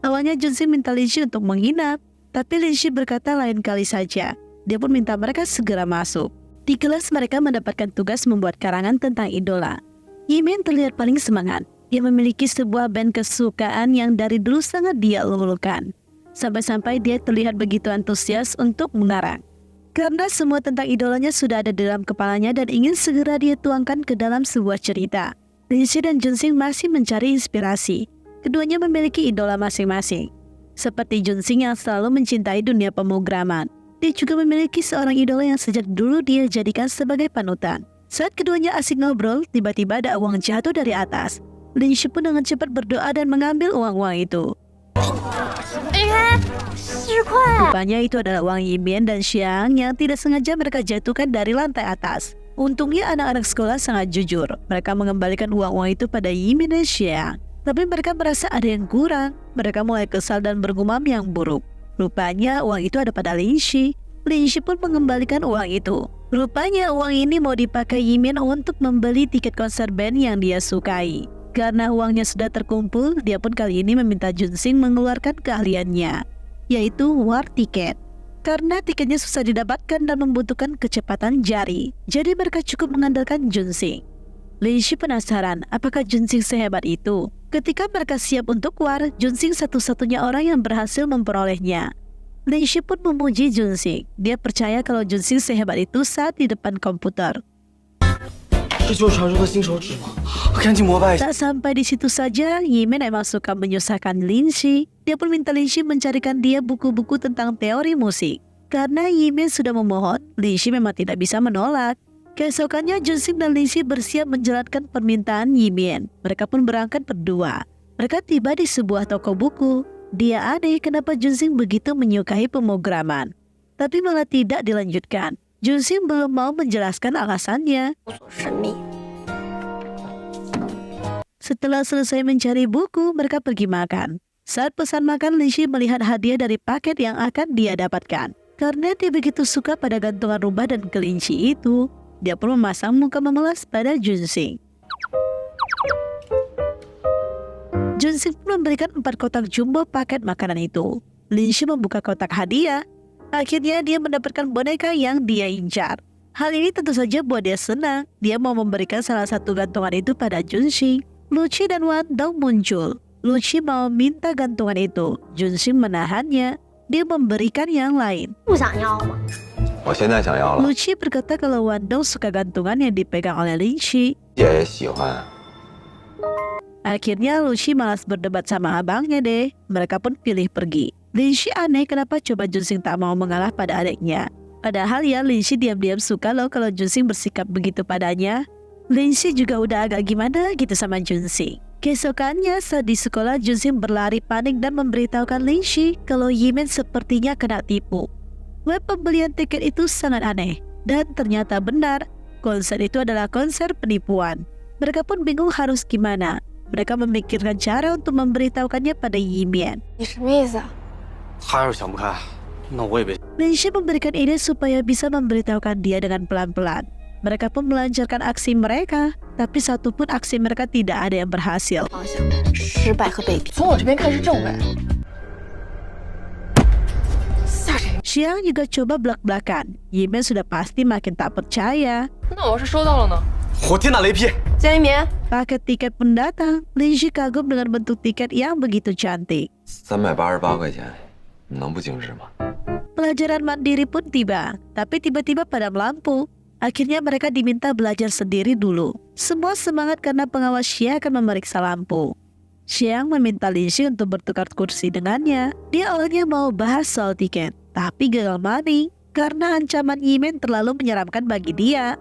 Awalnya Junsing minta Linshi untuk menginap, tapi Linshi berkata lain kali saja. Dia pun minta mereka segera masuk. Di kelas mereka mendapatkan tugas membuat karangan tentang idola. Yimin terlihat paling semangat. Dia memiliki sebuah band kesukaan yang dari dulu sangat dia lulukan. Sampai-sampai dia terlihat begitu antusias untuk mengarang. Karena semua tentang idolanya sudah ada dalam kepalanya dan ingin segera dia tuangkan ke dalam sebuah cerita. Linshi dan Junsing masih mencari inspirasi. Keduanya memiliki idola masing-masing. Seperti Junsing yang selalu mencintai dunia pemrograman. Dia juga memiliki seorang idola yang sejak dulu dia jadikan sebagai panutan. Saat keduanya asik ngobrol, tiba-tiba ada uang jatuh dari atas. Linshi pun dengan cepat berdoa dan mengambil uang-uang itu. Rupanya itu adalah uang Yimin dan Xiang yang tidak sengaja mereka jatuhkan dari lantai atas. Untungnya anak-anak sekolah sangat jujur. Mereka mengembalikan uang-uang itu pada Yimin dan Xiang. Tapi mereka merasa ada yang kurang. Mereka mulai kesal dan bergumam yang buruk. Rupanya uang itu ada pada Linshi. Linshi pun mengembalikan uang itu. Rupanya uang ini mau dipakai Yimin untuk membeli tiket konser band yang dia sukai. Karena uangnya sudah terkumpul, dia pun kali ini meminta Junsing mengeluarkan keahliannya, yaitu war tiket. Karena tiketnya susah didapatkan dan membutuhkan kecepatan jari, jadi mereka cukup mengandalkan Junsing. Linshi penasaran apakah Junsing sehebat itu. Ketika mereka siap untuk war, Junsing satu-satunya orang yang berhasil memperolehnya. Linshi pun memuji Junsing. Dia percaya kalau Junsing sehebat itu saat di depan komputer. 这就是传说的新手指吗？赶紧膜拜一下。 Tak sampai di situ saja, Yimin emang suka menyusahkan Linshi. Dia pun minta Linshi mencarikan dia buku-buku tentang teori musik. Karena Yimin sudah memohon, Linshi memang tidak bisa menolak. Keesokannya Junsing dan Linshi bersiap menjalankan permintaan Yimin. Mereka pun berangkat berdua. Mereka tiba di sebuah toko buku. Dia aneh kenapa Junsing begitu menyukai pemrograman. Tapi malah tidak dilanjutkan. Junsing belum mau menjelaskan alasannya. Setelah selesai mencari buku, mereka pergi makan. Saat pesan makan, Linshi melihat hadiah dari paket yang akan dia dapatkan. Karena dia begitu suka pada gantungan rumah dan kelinci itu, dia pun memasang muka memelas pada Junsing. Junsing pun memberikan 4 kotak jumbo paket makanan itu. Linshi membuka kotak hadiah. Akhirnya dia mendapatkan boneka yang dia incar. Hal ini tentu saja buat dia senang. Dia mau memberikan salah satu gantungan itu pada Junsing. Luci dan Wandong muncul. Luci mau minta gantungan itu. Junsing menahannya. Dia memberikan yang lain. 不想要吗？我现在想要了， Luci berkata kalau Wandong suka gantungan yang dipegang oleh Linshi. 姐也喜欢。 Akhirnya Luci malas berdebat sama abangnya deh. Mereka pun pilih pergi. Linshi aneh kenapa coba Junsing tak mau mengalah pada adiknya. Padahal ya Lin-Si diam-diam suka loh kalau Junxing bersikap begitu padanya. Lin-Si juga udah agak gimana gitu sama Junxing. Keesokannya saat di sekolah, Junxing berlari panik dan memberitahukan Lin-Si kalau Yimin sepertinya kena tipu. Web pembelian tiket itu sangat aneh, dan ternyata benar, konser itu adalah konser penipuan. Mereka pun bingung harus gimana. Mereka memikirkan cara untuk memberitahukannya pada Yimin. 你什么意思啊？ 他要是想不开，那我也别。 Lin-Si memberikan ide supaya bisa memberitahukan dia dengan pelan-pelan. Mereka pun melancarkan aksi mereka, tapi satupun aksi mereka tidak ada yang berhasil. 方向，失败和被逼。从我这边看是正位。吓谁？ Xiang juga coba belak-belakan. Yimin sudah pasti makin tak percaya. 那我要是收到了呢？ 我天打雷劈！ 江一鸣， Paket tiket pun datang. Lin-Si kagum dengan bentuk tiket yang begitu cantik. 388块钱，能不精致吗？ Pelajaran mandiri pun tiba, tapi tiba-tiba padam lampu. Akhirnya mereka diminta belajar sendiri dulu. Semua semangat karena pengawas Xia akan memeriksa lampu. Xiang meminta Lin-Si untuk bertukar kursi dengannya. Dia awalnya mau bahas soal tiket, tapi gagal maning karena ancaman Yimin terlalu menyeramkan bagi dia.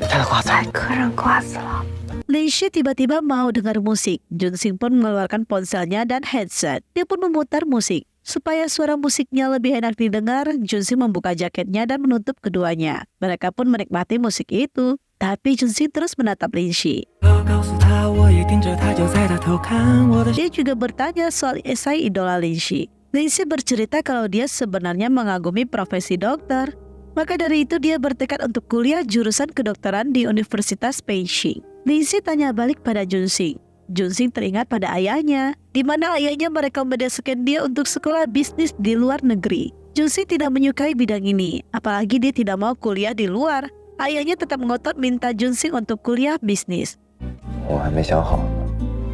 太客人挂死了。 Lin-Si tiba-tiba mau dengar musik. Junxing pun mengeluarkan ponselnya dan headset. Dia pun memutar musik. Supaya suara musiknya lebih enak didengar, Junxing membuka jaketnya dan menutup keduanya. Mereka pun menikmati musik itu. Tapi Junxing terus menatap Lin-Si. Dia juga bertanya soal esai idola Lin-Si. Lin-Si bercerita kalau dia sebenarnya mengagumi profesi dokter. Maka dari itu dia bertekad untuk kuliah jurusan kedokteran di Universitas Peicing. Lin-Si tanya balik pada Junxing. Junxing teringat pada ayahnya, di mana ayahnya merekomendasikan dia untuk sekolah bisnis di luar negeri. Junxing tidak menyukai bidang ini, apalagi dia tidak mau kuliah di luar. Ayahnya tetap ngotot minta Junxing untuk kuliah bisnis. 我还没想好。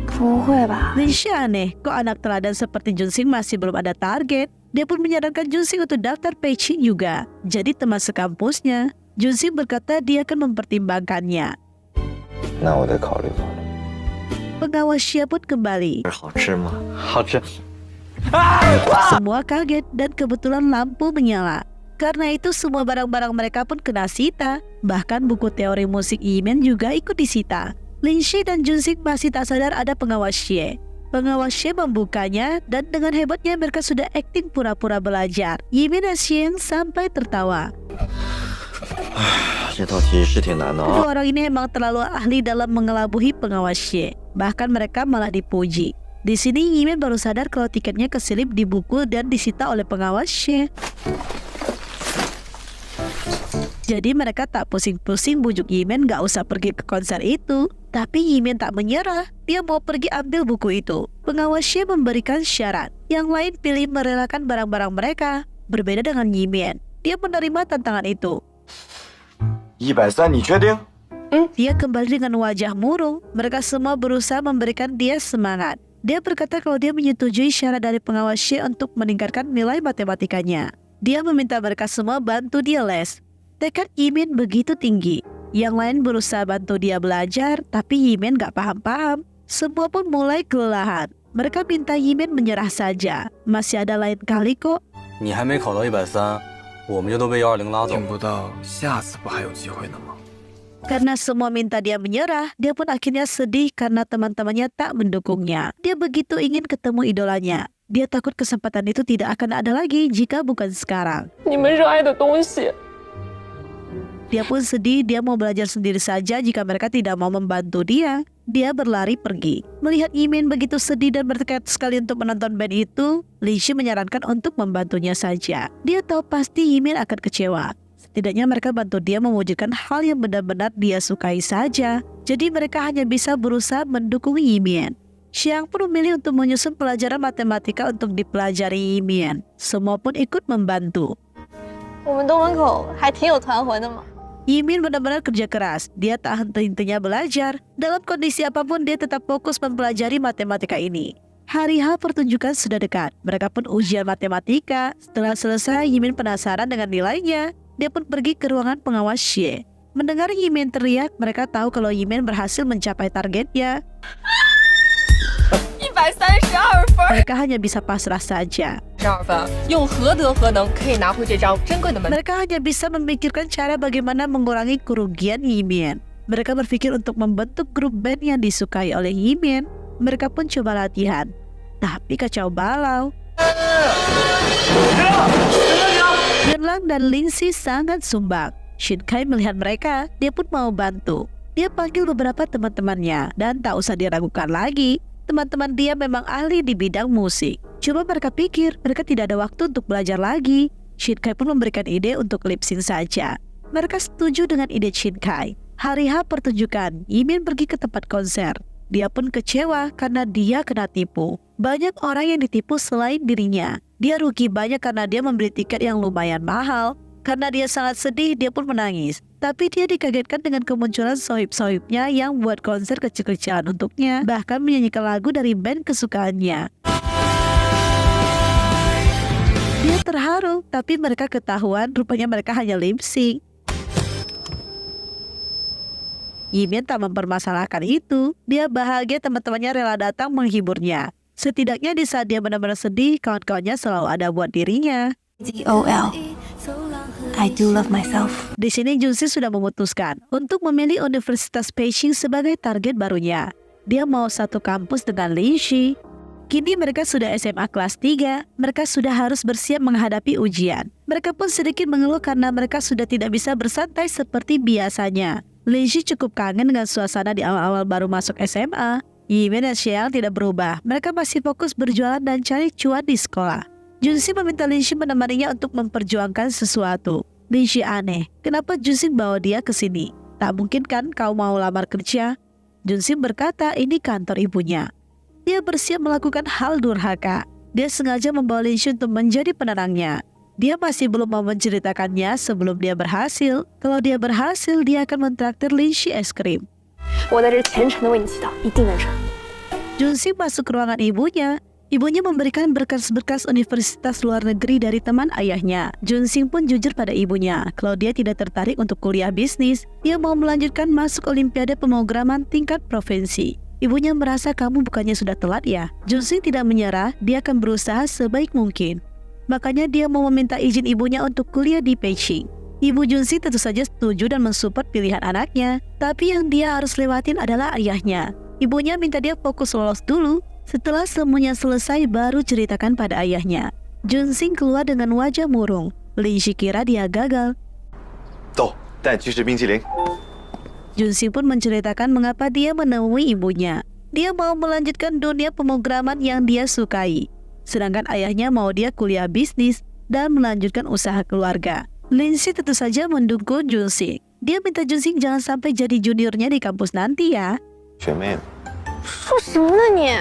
不会吧？ Lin-Si aneh, kok anak teladan seperti Junxing masih belum ada target. Dia pun menyarankan Junxing untuk daftar Peicing juga, jadi teman sekampusnya. Junxing berkata dia akan mempertimbangkannya. 那我得考虑考虑。 Pengawas Xia pun kembali. 好吃吗？好吃。 Semua kaget dan kebetulan lampu menyala. Karena itu semua barang-barang mereka pun kena sita. Bahkan buku teori musik Yimin juga ikut disita. Lin-Si dan Junxing masih tak sadar ada pengawas Xia. Pengawas Xia membukanya dan dengan hebatnya mereka sudah akting pura-pura belajar. Yimin dan Xiang sampai tertawa. 这道题是挺难的啊。 Kedua orang ini emang terlalu ahli dalam mengelabuhi pengawas Xie. Bahkan mereka malah dipuji. Di sini Yimin baru sadar kalau tiketnya keselip di buku dan disita oleh pengawas Xie. Jadi mereka tak pusing-pusing bujuk Yimin gak usah pergi ke konser itu. Tapi Yimin tak menyerah. Dia mau pergi ambil buku itu. Pengawas Xie memberikan syarat. Yang lain pilih merelakan barang-barang mereka. Berbeda dengan Yimin. Dia menerima tantangan itu. 130，你确定？ Dia kembali dengan wajah murung. Mereka semua berusaha memberikan dia semangat. Dia berkata kalau dia menyetujui syarat dari pengawas Xie untuk meningkatkan nilai matematikanya. Dia meminta mereka semua bantu dia les. Tekad Yimin begitu tinggi. Yang lain berusaha bantu dia belajar, tapi Yimin gak paham-paham. Semua pun mulai kelelahan. Mereka minta Yimin menyerah saja. Masih ada lain kali kok. 你还没考到130，我们就都被120拉走。听不到，下次不还有机会呢吗？ Karena semua minta dia menyerah, dia pun akhirnya sedih karena teman-temannya tak mendukungnya. Dia begitu ingin ketemu idolanya. Dia takut kesempatan itu tidak akan ada lagi jika bukan sekarang. 你们热爱的东西， Dia pun sedih, dia mau belajar sendiri saja jika mereka tidak mau membantu dia. Dia berlari pergi. Melihat Yimin begitu sedih dan bertekad sekali untuk menonton band itu, Lin-Si menyarankan untuk membantunya saja. Dia tahu pasti Yimin akan kecewa. Setidaknya mereka bantu dia mewujudkan hal yang benar-benar dia sukai saja. Jadi mereka hanya bisa berusaha mendukung Yimin. Xiang pun memilih untuk menyusun pelajaran matematika untuk dipelajari Yimin. Semua pun ikut membantu. 我们东门口还挺有团魂的嘛。 Yimin benar-benar kerja keras. Dia tak henti-hentinya belajar. Dalam kondisi apapun dia tetap fokus mempelajari matematika ini. Hari H pertunjukan sudah dekat. Mereka pun ujian matematika. Setelah selesai, Yimin penasaran dengan nilainya. Dia pun pergi ke ruangan pengawas Xie. Mendengar Yimin teriak, mereka tahu kalau Yimin berhasil mencapai targetnya. 132分。 Mereka hanya bisa pasrah saja. 92分，用何德何能可以拿回这张珍贵的门票？ Mereka hanya bisa memikirkan cara bagaimana mengurangi kerugian Yimin. Mereka berpikir untuk membentuk grup band yang disukai oleh Yimin. Mereka pun coba latihan, tapi kacau balau. Yunlang dan Lindsay sangat sumbang. Shin Kai melihat mereka, dia pun mau bantu. Dia panggil beberapa teman-temannya, dan tak usah diragukan lagi. Teman-teman dia memang ahli di bidang musik. Cuma mereka pikir mereka tidak ada waktu untuk belajar lagi. Shin Kai pun memberikan ide untuk lip sync saja. Mereka setuju dengan ide Shin Kai. Hari H pertunjukan, Yimin pergi ke tempat konser. Dia pun kecewa karena dia kena tipu. Banyak orang yang ditipu selain dirinya. Dia rugi banyak karena dia membeli tiket yang lumayan mahal. Karena dia sangat sedih, dia pun menangis. Tapi dia dikagetkan dengan kemunculan sohib-sohibnya yang buat konser kecil-kecilan untuknya, bahkan menyanyikan lagu dari band kesukaannya. Dia terharu, tapi mereka ketahuan rupanya mereka hanya lip sync. Yimin tak mempermasalahkan itu. Dia bahagia teman-temannya rela datang menghiburnya. Setidaknya di saat dia benar-benar sedih, kawan-kawannya selalu ada buat dirinya. DOL. I do love myself. Di sini Junsi sudah memutuskan untuk memilih Universitas Peking sebagai target barunya. Dia mau satu kampus dengan Lindsay. Kini mereka sudah SMA kelas 3. Mereka sudah harus bersiap menghadapi ujian. Mereka pun sedikit mengeluh karena mereka sudah tidak bisa bersantai seperti biasanya. Lindsay cukup kangen dengan suasana di awal-awal baru masuk SMA. Yimin dan Xiang tidak berubah. Mereka masih fokus berjualan dan cari cuan di sekolah. Junsi meminta Lindsay menemaninya untuk memperjuangkan sesuatu. Lindsay aneh, kenapa Junsi bawa dia ke sini? Tak mungkin kan kau mau lamar kerja? Junsi berkata ini kantor ibunya. Dia bersiap melakukan hal durhaka. Dia sengaja membawa Lindsay untuk menjadi penerangnya. Dia masih belum mau menceritakannya sebelum dia berhasil. Kalau dia berhasil, dia akan mentraktir Lindsay es krim. 我在这虔诚的为你祈祷，一定能成。 Junsi masuk ke ruangan ibunya. Ibunya memberikan berkas-berkas universitas luar negeri dari teman ayahnya. Junsing pun jujur pada ibunya kalau dia tidak tertarik untuk kuliah bisnis. Dia mau melanjutkan masuk olimpiade pemrograman tingkat provinsi. Ibunya merasa kamu bukannya sudah telat ya. Junsing tidak menyerah, dia akan berusaha sebaik mungkin. Makanya dia mau meminta izin ibunya untuk kuliah di Peking. Ibu Junsi tentu saja setuju dan mensupport pilihan anaknya. Tapi yang dia harus lewatin adalah ayahnya. Ibunya minta dia fokus lolos dulu. Setelah semuanya selesai baru ceritakan pada ayahnya. Junsing keluar dengan wajah murung. Lindsay kira dia gagal. 走，带你去吃冰淇淋。 Junsing pun menceritakan mengapa dia menemui ibunya. Dia mau melanjutkan dunia pemrograman yang dia sukai. Sedangkan ayahnya mau dia kuliah bisnis dan melanjutkan usaha keluarga. Lindsay tentu saja mendukung Junsing. Dia minta Junsing jangan sampai jadi juniornya di kampus nanti ya. 学妹， 说什么呢你？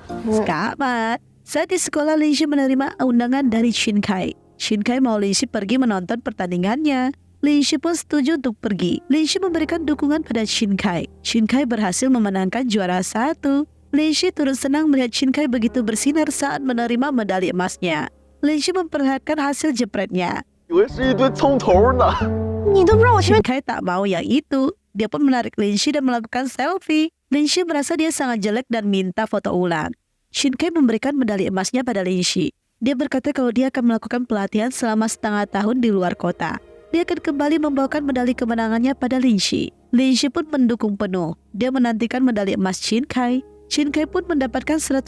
Selamat. Saat di sekolah, Lindsay menerima undangan dari Shin Kai. Shin Kai mau Lindsay pergi menonton pertandingannya. Lindsay pun setuju untuk pergi. Lindsay memberikan dukungan pada Shin Kai. Shin Kai berhasil memenangkan juara 1. Lindsay turut senang melihat Shin Kai begitu bersinar saat menerima medali emasnya. Lindsay memperlihatkan hasil jepretnya. 以为是一堆葱头呢。你都不让我前 Shin 面 Kai tak mau yang itu. Dia pun menarik Lindsay dan melakukan selfie. Lindsay merasa dia sangat jelek dan minta foto ulang. Shin Kai memberikan medali emasnya pada Lindsay. Dia berkata kalau dia akan melakukan pelatihan selama setengah tahun di luar kota. Dia akan kembali membawakan medali kemenangannya pada Lindsay. Lindsay pun mendukung penuh. Dia menantikan medali emas Shin Kai. Shin Kai pun mendapatkan 100%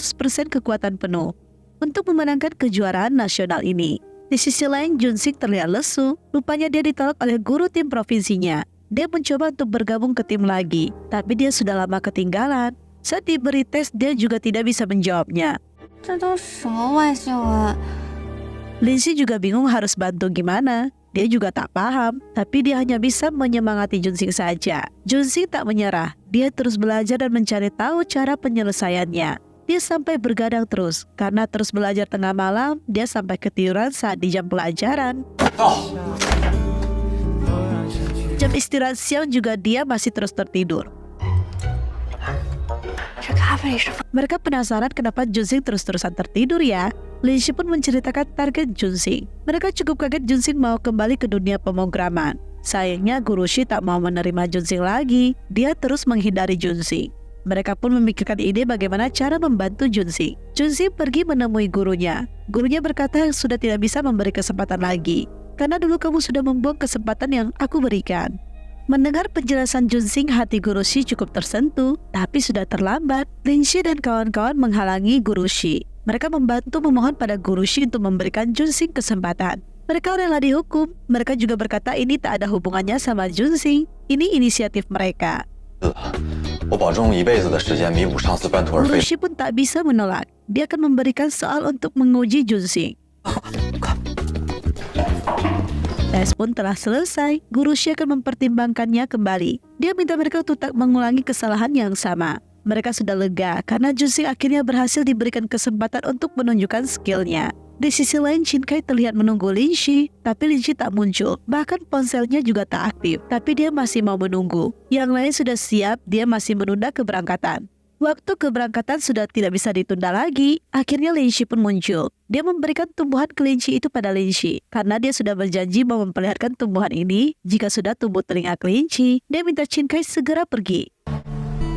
kekuatan penuh untuk memenangkan kejuaraan nasional ini. Di sisi lain, Junsing terlihat lesu. Rupanya dia ditolak oleh guru tim provinsinya. Dia mencoba untuk bergabung ke tim lagi, tapi dia sudah lama ketinggalan. Saat diberi tes, dia juga tidak bisa menjawabnya. 这都什么外秀啊？ Lindsay juga bingung harus bantu gimana. Dia juga tak paham, tapi dia hanya bisa menyemangati Junsing saja. Junsing tak menyerah. Dia terus belajar dan mencari tahu cara penyelesaiannya. Dia sampai bergadang terus. Karena terus belajar tengah malam, dia sampai ketiduran saat di jam pelajaran. Jam istirahat siang juga dia masih terus tertidur. 这咖啡里是 Mereka penasaran kenapa Junsing terus-terusan tertidur ya. Lindsay pun menceritakan target Junsing. Mereka cukup kaget Junsing mau kembali ke dunia pemrograman. Sayangnya guru Shi tak mau menerima Junsing lagi. Dia terus menghindari Junsing. Mereka pun memikirkan ide bagaimana cara membantu Junxing. Junxing pergi menemui gurunya. Gurunya berkata sudah tidak bisa memberi kesempatan lagi, karena dulu kamu sudah membuang kesempatan yang aku berikan. Mendengar penjelasan Junxing, hati Guru Shi cukup tersentuh, tapi sudah terlambat. Lin Shi dan kawan-kawan menghalangi Guru Shi. Mereka membantu memohon pada Guru Shi untuk memberikan Junxing kesempatan. Mereka rela dihukum. Mereka juga berkata ini tak ada hubungannya sama Junxing. Ini inisiatif mereka. 我保证用一辈子的时间弥补上次半途而 Guru 废。 Shi pun tak bisa menolak. Dia akan memberikan soal untuk menguji Junxing. Tes pun telah selesai. Guru Shi akan mempertimbangkannya kembali. Dia minta mereka untuk tak mengulangi kesalahan yang sama. Mereka sudah lega karena Junxing akhirnya berhasil diberikan kesempatan untuk menunjukkan skillnya. Di sisi lain, Shin Kai terlihat menunggu Lin Shi, tapi Lin Shi tak muncul. Bahkan ponselnya juga tak aktif, tapi dia masih mau menunggu. Yang lain sudah siap, dia masih menunda keberangkatan. Waktu keberangkatan sudah tidak bisa ditunda lagi. Akhirnya Lin Shi pun muncul. Dia memberikan tumbuhan kelinci itu pada Lin Shi, karena dia sudah berjanji mau memperlihatkan tumbuhan ini jika sudah tumbuh telinga kelinci. Dia minta Shin Kai segera pergi.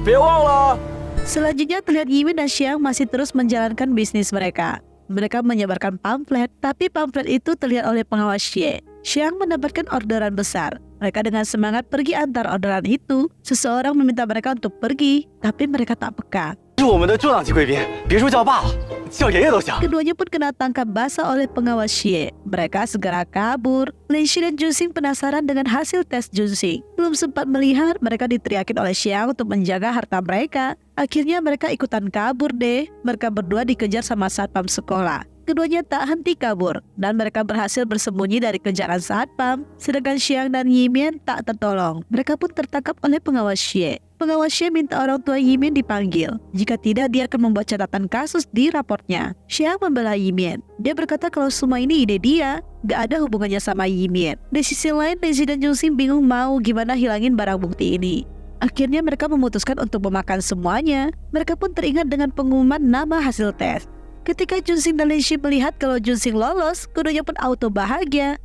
别忘了。 Selanjutnya terlihat Yimin dan Xiang masih terus menjalankan bisnis mereka. Mereka menyebarkan pamflet, tapi pamflet itu terlihat oleh pengawas Xie. Xiang mendapatkan orderan besar. Mereka dengan semangat pergi antar orderan itu. Seseorang meminta mereka untuk pergi, tapi mereka tak peka. 是我们的重量级贵宾，别说叫爸了，叫爷爷都行。 Keduanya pun kena tangkap basah oleh pengawas Xie. Mereka segera kabur. Lin Shi dan Junxing penasaran dengan hasil tes Junxing. Belum sempat melihat, mereka diteriakin oleh Xiang untuk menjaga harta mereka. Akhirnya mereka ikutan kabur deh. Mereka berdua dikejar sama satpam sekolah. Keduanya tak henti kabur, dan mereka berhasil bersembunyi dari kejaran satpam. Sedangkan Xiang dan Yimian tak tertolong. Mereka pun tertangkap oleh pengawas Xie. Pengawas Xie minta orang tua Yimian dipanggil. Jika tidak, dia akan membuat catatan kasus di raportnya. Xiang membela Yimian. Dia berkata kalau semua ini ide dia, gak ada hubungannya sama Yimian. Di sisi lain, Lin Shi dan Junxing bingung mau gimana hilangin barang bukti ini. Akhirnya mereka memutuskan untuk memakan semuanya. Mereka pun teringat dengan pengumuman nama hasil tes. Ketika Junxing dan Lin Shi melihat kalau Junxing lolos, keduanya pun auto bahagia.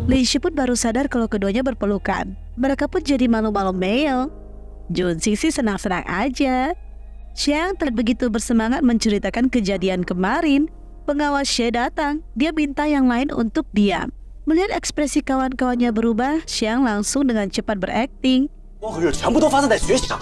Lin Shi pun baru sadar kalau keduanya berpelukan. Mereka pun jadi malu-malu meyel. Junxing sih senang-senang aja. Xiang terlihat begitu bersemangat menceritakan kejadian kemarin. Pengawas Xie datang. Dia minta yang lain untuk diam. Melihat ekspresi kawan-kawannya berubah, Xiang langsung dengan cepat berakting. 光和日全部都发生在学习上。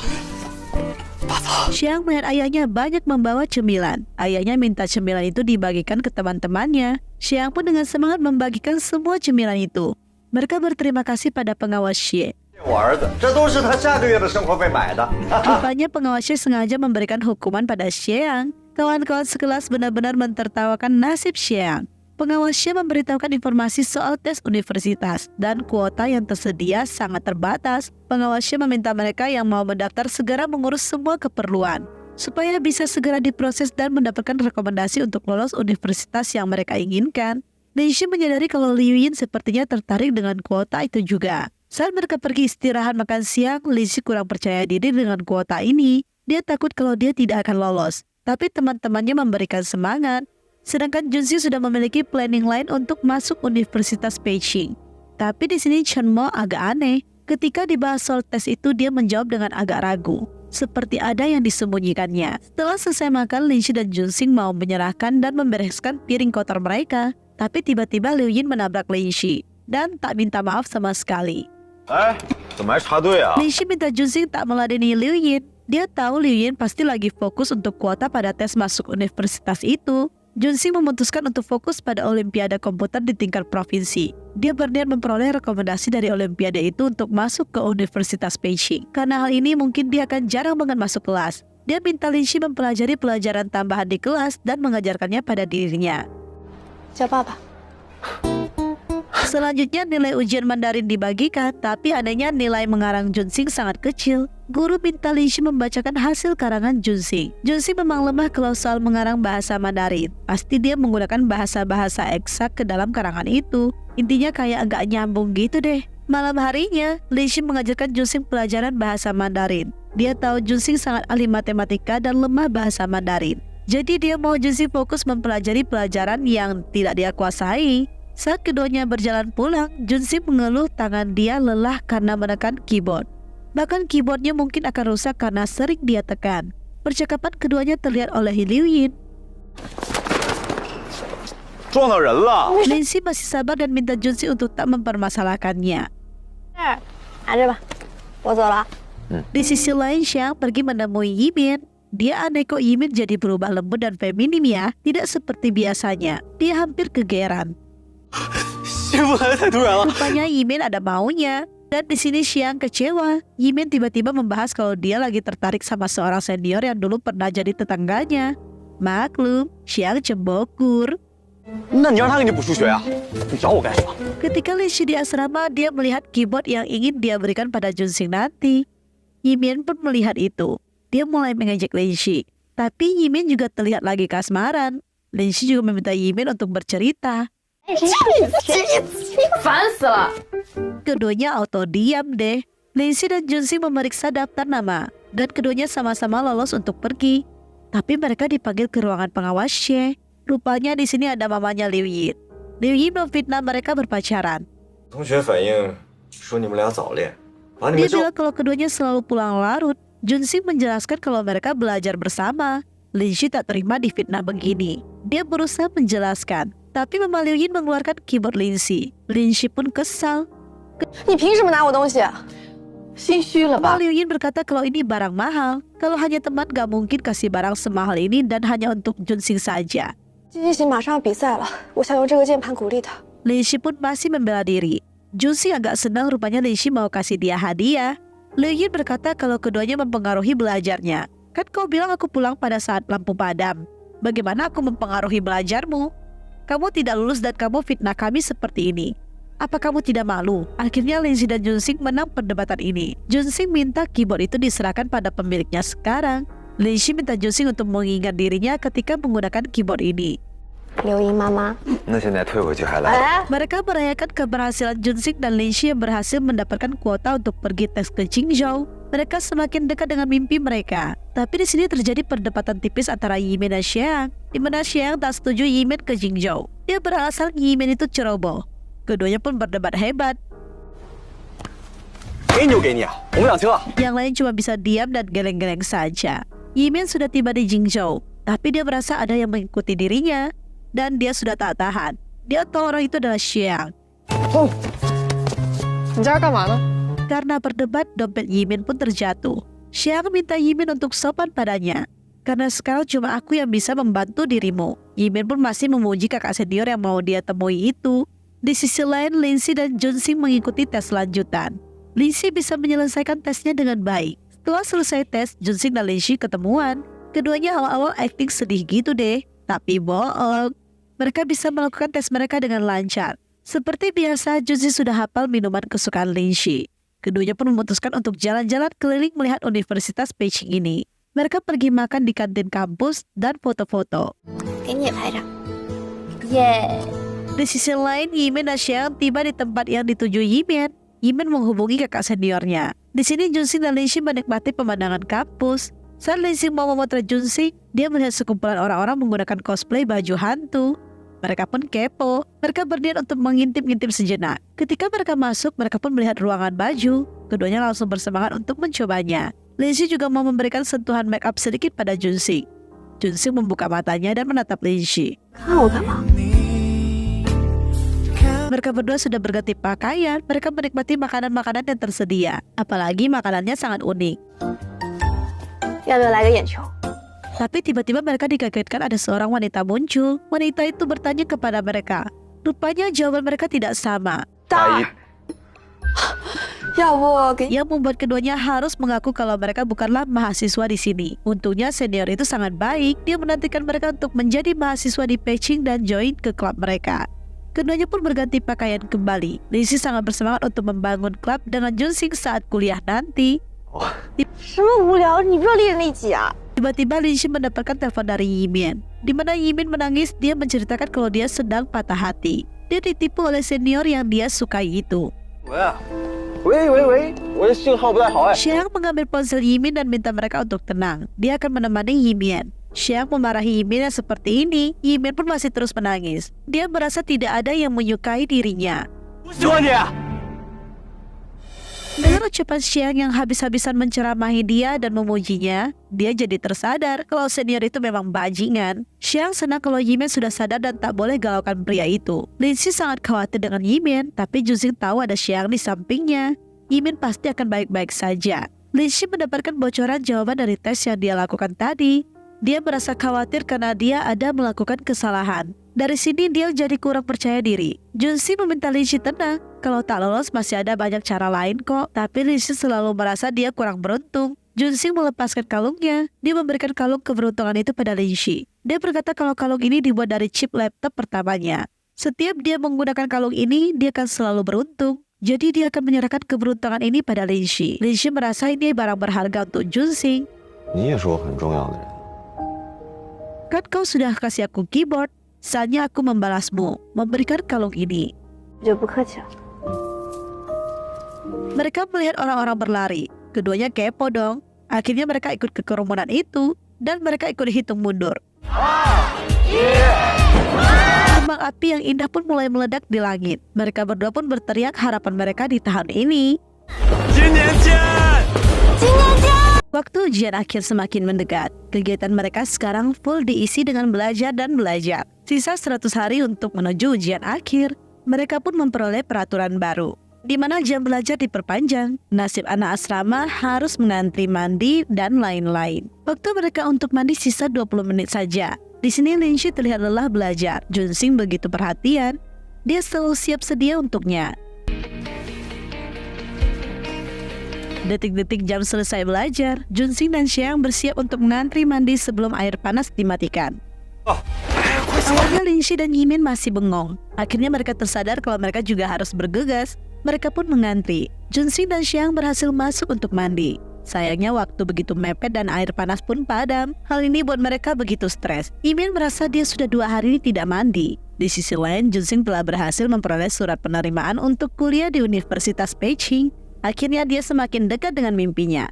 大嫂， Xiang melihat ayahnya banyak membawa cemilan. Ayahnya minta cemilan itu dibagikan ke teman-temannya. Xiang pun dengan semangat membagikan semua cemilan itu. Mereka berterima kasih pada pengawas Xie. 我儿子，这都是他下个月的生活费买的。 Rupanya pengawas Xie sengaja memberikan hukuman pada Xiang. Kawan-kawan sekelas benar-benar mentertawakan nasib Xiang. Pengawas Xie memberitahukan informasi soal tes universitas dan kuota yang tersedia sangat terbatas. Pengawas Xie meminta mereka yang mau mendaftar segera mengurus semua keperluan supaya bisa segera diproses dan mendapatkan rekomendasi untuk lolos universitas yang mereka inginkan. Lin Shi menyadari kalau Liu Yin sepertinya tertarik dengan kuota itu juga. Saat mereka pergi istirahat makan siang, Lin Shi kurang percaya diri dengan kuota ini. Dia takut kalau dia tidak akan lolos, tapi teman-temannya memberikan semangat. Sedangkan Junxing sudah memiliki planning lain untuk masuk Universitas Peicing. Tapi di sini Chen Mo agak aneh. Ketika dibahas soal tes itu, dia menjawab dengan agak ragu, seperti ada yang disembunyikannya. Setelah selesai makan, Lin Shi dan Junxing mau menyerahkan dan membereskan piring kotor mereka. Tapi tiba-tiba Liu Yin menabrak Lin Shi dan tak minta maaf sama sekali. 哎，怎么还插队啊？ Lin Shi minta Junxing tak meladeni Liu Yin. Dia tahu Liu Yin pasti lagi fokus untuk kuota pada tes masuk universitas itu. Junxing memutuskan untuk fokus pada Olimpiade komputer di tingkat provinsi. Dia berniat memperoleh rekomendasi dari Olimpiade itu untuk masuk ke Universitas Peicing. Karena hal ini mungkin dia akan jarang banget masuk kelas. Dia minta Lin Shi mempelajari pelajaran tambahan di kelas dan mengajarkannya pada dirinya. 叫爸爸。 Selanjutnya nilai ujian Mandarin dibagikan, tapi anehnya nilai mengarang Junxing sangat kecil. Guru minta Lin Shi membacakan hasil karangan Junxing. Junxing memang lemah kalau soal mengarang bahasa Mandarin. Pasti dia menggunakan bahasa-bahasa eksak ke dalam karangan itu. Intinya kayak agak nyambung gitu deh. Malam harinya, Lin Shi mengajarkan Junxing pelajaran bahasa Mandarin. Dia tahu Junxing sangat ahli matematika dan lemah bahasa Mandarin. Jadi dia mau Junxing fokus mempelajari pelajaran yang tidak dia kuasai. Saat keduanya berjalan pulang, Junxing mengeluh tangan dia lelah karena menekan keyboard. Bahkan keyboardnya mungkin akan rusak karena sering dia tekan. Percakapan keduanya terlihat oleh Liu Yin. 撞到人了！ Lindsay masih sabar dan minta Junsi untuk tak mempermasalahkannya. 拿着吧，我走了。 Di sisi lain, Xiang pergi menemui Yimin. Dia aneh kok Yimin jadi berubah lembut dan feminim ya, tidak seperti biasanya. Dia hampir kegeeran. 媳妇来得太突然了。 Rupanya Yimin ada maunya. Dan di sini Xiang kecewa. Yimin tiba-tiba membahas kalau dia lagi tertarik sama seorang senior yang dulu pernah jadi tetangganya. Maklum, Xiang cembokur. 那你让他给你补数学啊？你找我干什么？ Ketika Lindsay di asrama, dia melihat keyboard yang ingin dia berikan pada Junsing nanti. Yimin pun melihat itu. Dia mulai mengejek Lindsay. Tapi Yimin juga terlihat lagi kasmaran. Lindsay juga meminta Yimin untuk bercerita. 烦死了！ Keduanya auto diam deh. Lindsay dan Junsing memeriksa daftar nama. Dan keduanya sama-sama lolos untuk pergi. Tapi mereka dipanggil ke ruangan pengawas Xie. Rupanya di sini ada mamanya Liu Yin. Liu Yin memfitnah mereka berpacaran. 同学反映说你们俩早恋，把你 Dia 们这 bilang kalau keduanya selalu pulang larut. Junsing menjelaskan kalau mereka belajar bersama. Lindsay tak terima difitnah begini. Dia berusaha menjelaskan. Tapi Mama Liu Yin mengeluarkan keyboard Lindsay. Lindsay pun kesal. 你凭什么拿我东西？心虚了 Mama 吧？ Liu Yin berkata kalau ini barang mahal. Kalau hanya teman gak mungkin kasih barang semahal ini dan hanya untuk Junsing saja. 金星马上要比赛了，我想用这个键盘鼓励他。 Lindsay pun masih membela diri. Junsing agak senang rupanya Lindsay mau kasih dia hadiah. Liu Yin berkata kalau keduanya mempengaruhi belajarnya. Kan kau bilang aku pulang pada saat lampu padam. Bagaimana aku mempengaruhi belajarmu? Kamu tidak lulus dan kamu fitnah kami seperti ini. Apa kamu tidak malu? Akhirnya Lindsay dan Junsing menang perdebatan ini. Junsing minta keyboard itu diserahkan pada pemiliknya sekarang. Lindsay minta Junsing untuk mengingat dirinya ketika menggunakan keyboard ini. 刘姨妈妈， 那现在退回去还来？ Mereka merayakan keberhasilan Junsing dan Lindsay yang berhasil mendapatkan kuota untuk pergi tes ke Qingzhou. Mereka semakin dekat dengan mimpi mereka. Tapi di sini terjadi perdebatan tipis antara Yimin dan Xiang, di mana Xiang tak setuju Yimin ke Qingzhou. Dia beralasan Yimin itu ceroboh. Keduanya pun berdebat hebat. 给你就给你，我们两清了。 Yang lain cuma bisa diam dan geleng-geleng saja. Yimin sudah tiba di Qingzhou, tapi dia merasa ada yang mengikuti dirinya. Dan dia sudah tak tahan. Dia tahu orang itu adalah Xiang. 你在这儿干嘛呢？ Karena berdebat, dompet Yimin pun terjatuh. Xiang minta Yimin untuk sopan padanya. Karena sekarang cuma aku yang bisa membantu dirimu. Yimin pun masih memuji kakak senior yang mau dia temui itu. Di sisi lain, Lindsay dan Junsing mengikuti tes lanjutan. Lindsay bisa menyelesaikan tesnya dengan baik. Setelah selesai tes, Junsing dan Lindsay ketemuan. Keduanya awal-awal acting sedih gitu deh. Tapi bohong. Mereka bisa melakukan tes mereka dengan lancar. Seperti biasa, Junsing sudah hafal minuman kesukaan Lindsay. Keduanya pun memutuskan untuk jalan-jalan keliling melihat Universitas Peicing ini. Mereka pergi makan di kantin kampus dan foto-foto. 给你也拍张。耶！ Di sisi lain, Yimin dan Xiang tiba di tempat yang dituju Yimin. Yimin menghubungi kakak seniornya. Di sini Junsing dan Lindsay menikmati pemandangan kampus. Saat Lindsay mau memotret Junsing, dia melihat sekumpulan orang-orang menggunakan cosplay baju hantu. Mereka pun kepo. Mereka berniat untuk mengintip-ngintip sejenak. Ketika mereka masuk, mereka pun melihat ruangan baju. Keduanya langsung bersemangat untuk mencobanya. Lindsay juga mau memberikan sentuhan make up sedikit pada Junsing. Junsing membuka matanya dan menatap Lindsay. 看我干嘛？ Mereka berdua sudah berganti pakaian. Mereka menikmati makanan-makanan yang tersedia. Apalagi makanannya sangat unik. 要不要来个眼球？ Tapi tiba-tiba mereka dikagetkan ada seorang wanita muncul. Wanita itu bertanya kepada mereka. Rupanya jawaban mereka tidak sama. 大，要不给 Yang membuat keduanya harus mengaku kalau mereka bukanlah mahasiswa di sini. Untungnya senior itu sangat baik. Dia menantikan mereka untuk menjadi mahasiswa di Peicing dan join ke klub mereka. Keduanya pun berganti pakaian kembali. Lindsay sangat bersemangat untuk membangun klub dengan Junsing saat kuliah nanti. 什么无聊？你热烈那一集啊？ Tiba-tiba Lindsay mendapatkan telepon dari Yimin. Di mana Yimin menangis, dia menceritakan kalau dia sedang patah hati. Dia ditipu oleh senior yang dia sukai itu. 喂，我的信号不太好哎。 Xiang mengambil ponsel Yimin dan minta mereka untuk tenang. Dia akan menemani Yimin. Xiang memarahi Yimin yang seperti ini. Yimin pun masih terus menangis. Dia merasa tidak ada yang menyukai dirinya. 不喜欢你。 Dalam Mendengar ucapan Xiang yang habis-habisan menceramahi dia dan memujinya, dia jadi tersadar kalau senior itu memang bajingan. Xiang senang kalau Yimin sudah sadar dan tak boleh galaukan pria itu. Lindsay sangat khawatir dengan Yimin, tapi Junxing tahu ada Xiang di sampingnya. Yimin pasti akan baik-baik saja. Lindsay mendapatkan bocoran jawaban dari tes yang dia lakukan tadi. Dia merasa khawatir karena dia ada melakukan kesalahan. Dari sini dia jadi kurang percaya diri. Junxing meminta Lindsay tenang. Kalau tak lolos masih ada banyak cara lain kok. Tapi Lindsay selalu merasa dia kurang beruntung. Junxing melepaskan kalungnya. Dia memberikan kalung keberuntungan itu pada Lindsay. Dia berkata kalau kalung ini dibuat dari chip laptop pertamanya. Setiap dia menggunakan kalung ini, dia akan selalu beruntung. Jadi dia akan menyerahkan keberuntungan ini pada Lindsay. Lindsay merasa ini barang berharga untuk Junxing. 你也是我很重要的人。 Kan kau sudah kasih aku keyboard, saatnya aku membalasmu, memberikan kalung ini. 就不客气了。 Mereka melihat orang-orang berlari. Keduanya kepo dong. Akhirnya mereka ikut ke kerumunan itu, dan mereka ikut hitung mundur. Kembang api yang indah pun mulai meledak di langit. Mereka berdua pun berteriak harapan mereka di tahun ini. Waktu ujian akhir semakin mendekat. Kegiatan mereka sekarang full diisi dengan belajar dan belajar. Sisa 100 hari untuk menuju ujian akhir. Mereka pun memperoleh peraturan baru, di mana jam belajar diperpanjang. Nasib anak asrama harus mengantri mandi dan lain-lain. Waktu mereka untuk mandi sisa 20 menit saja. Di sini Lindsay terlihat lelah belajar. Junxing begitu perhatian. Dia selalu siap sedia untuknya. Detik-detik jam selesai belajar, Junxing dan Xiang bersiap untuk mengantri mandi sebelum air panas dimatikan. Awalnya Lindsay dan Yimin masih bengong. Akhirnya mereka tersadar kalau mereka juga harus bergegas. Mereka pun mengantri. Junxing dan Xiang berhasil masuk untuk mandi. Sayangnya waktu begitu mepet dan air panas pun padam. Hal ini buat mereka begitu stres. Yimin merasa dia sudah 2 hari tidak mandi. Di sisi lain, Junxing telah berhasil memperoleh surat penerimaan untuk kuliah di Universitas Peking. Akhirnya dia semakin dekat dengan mimpinya.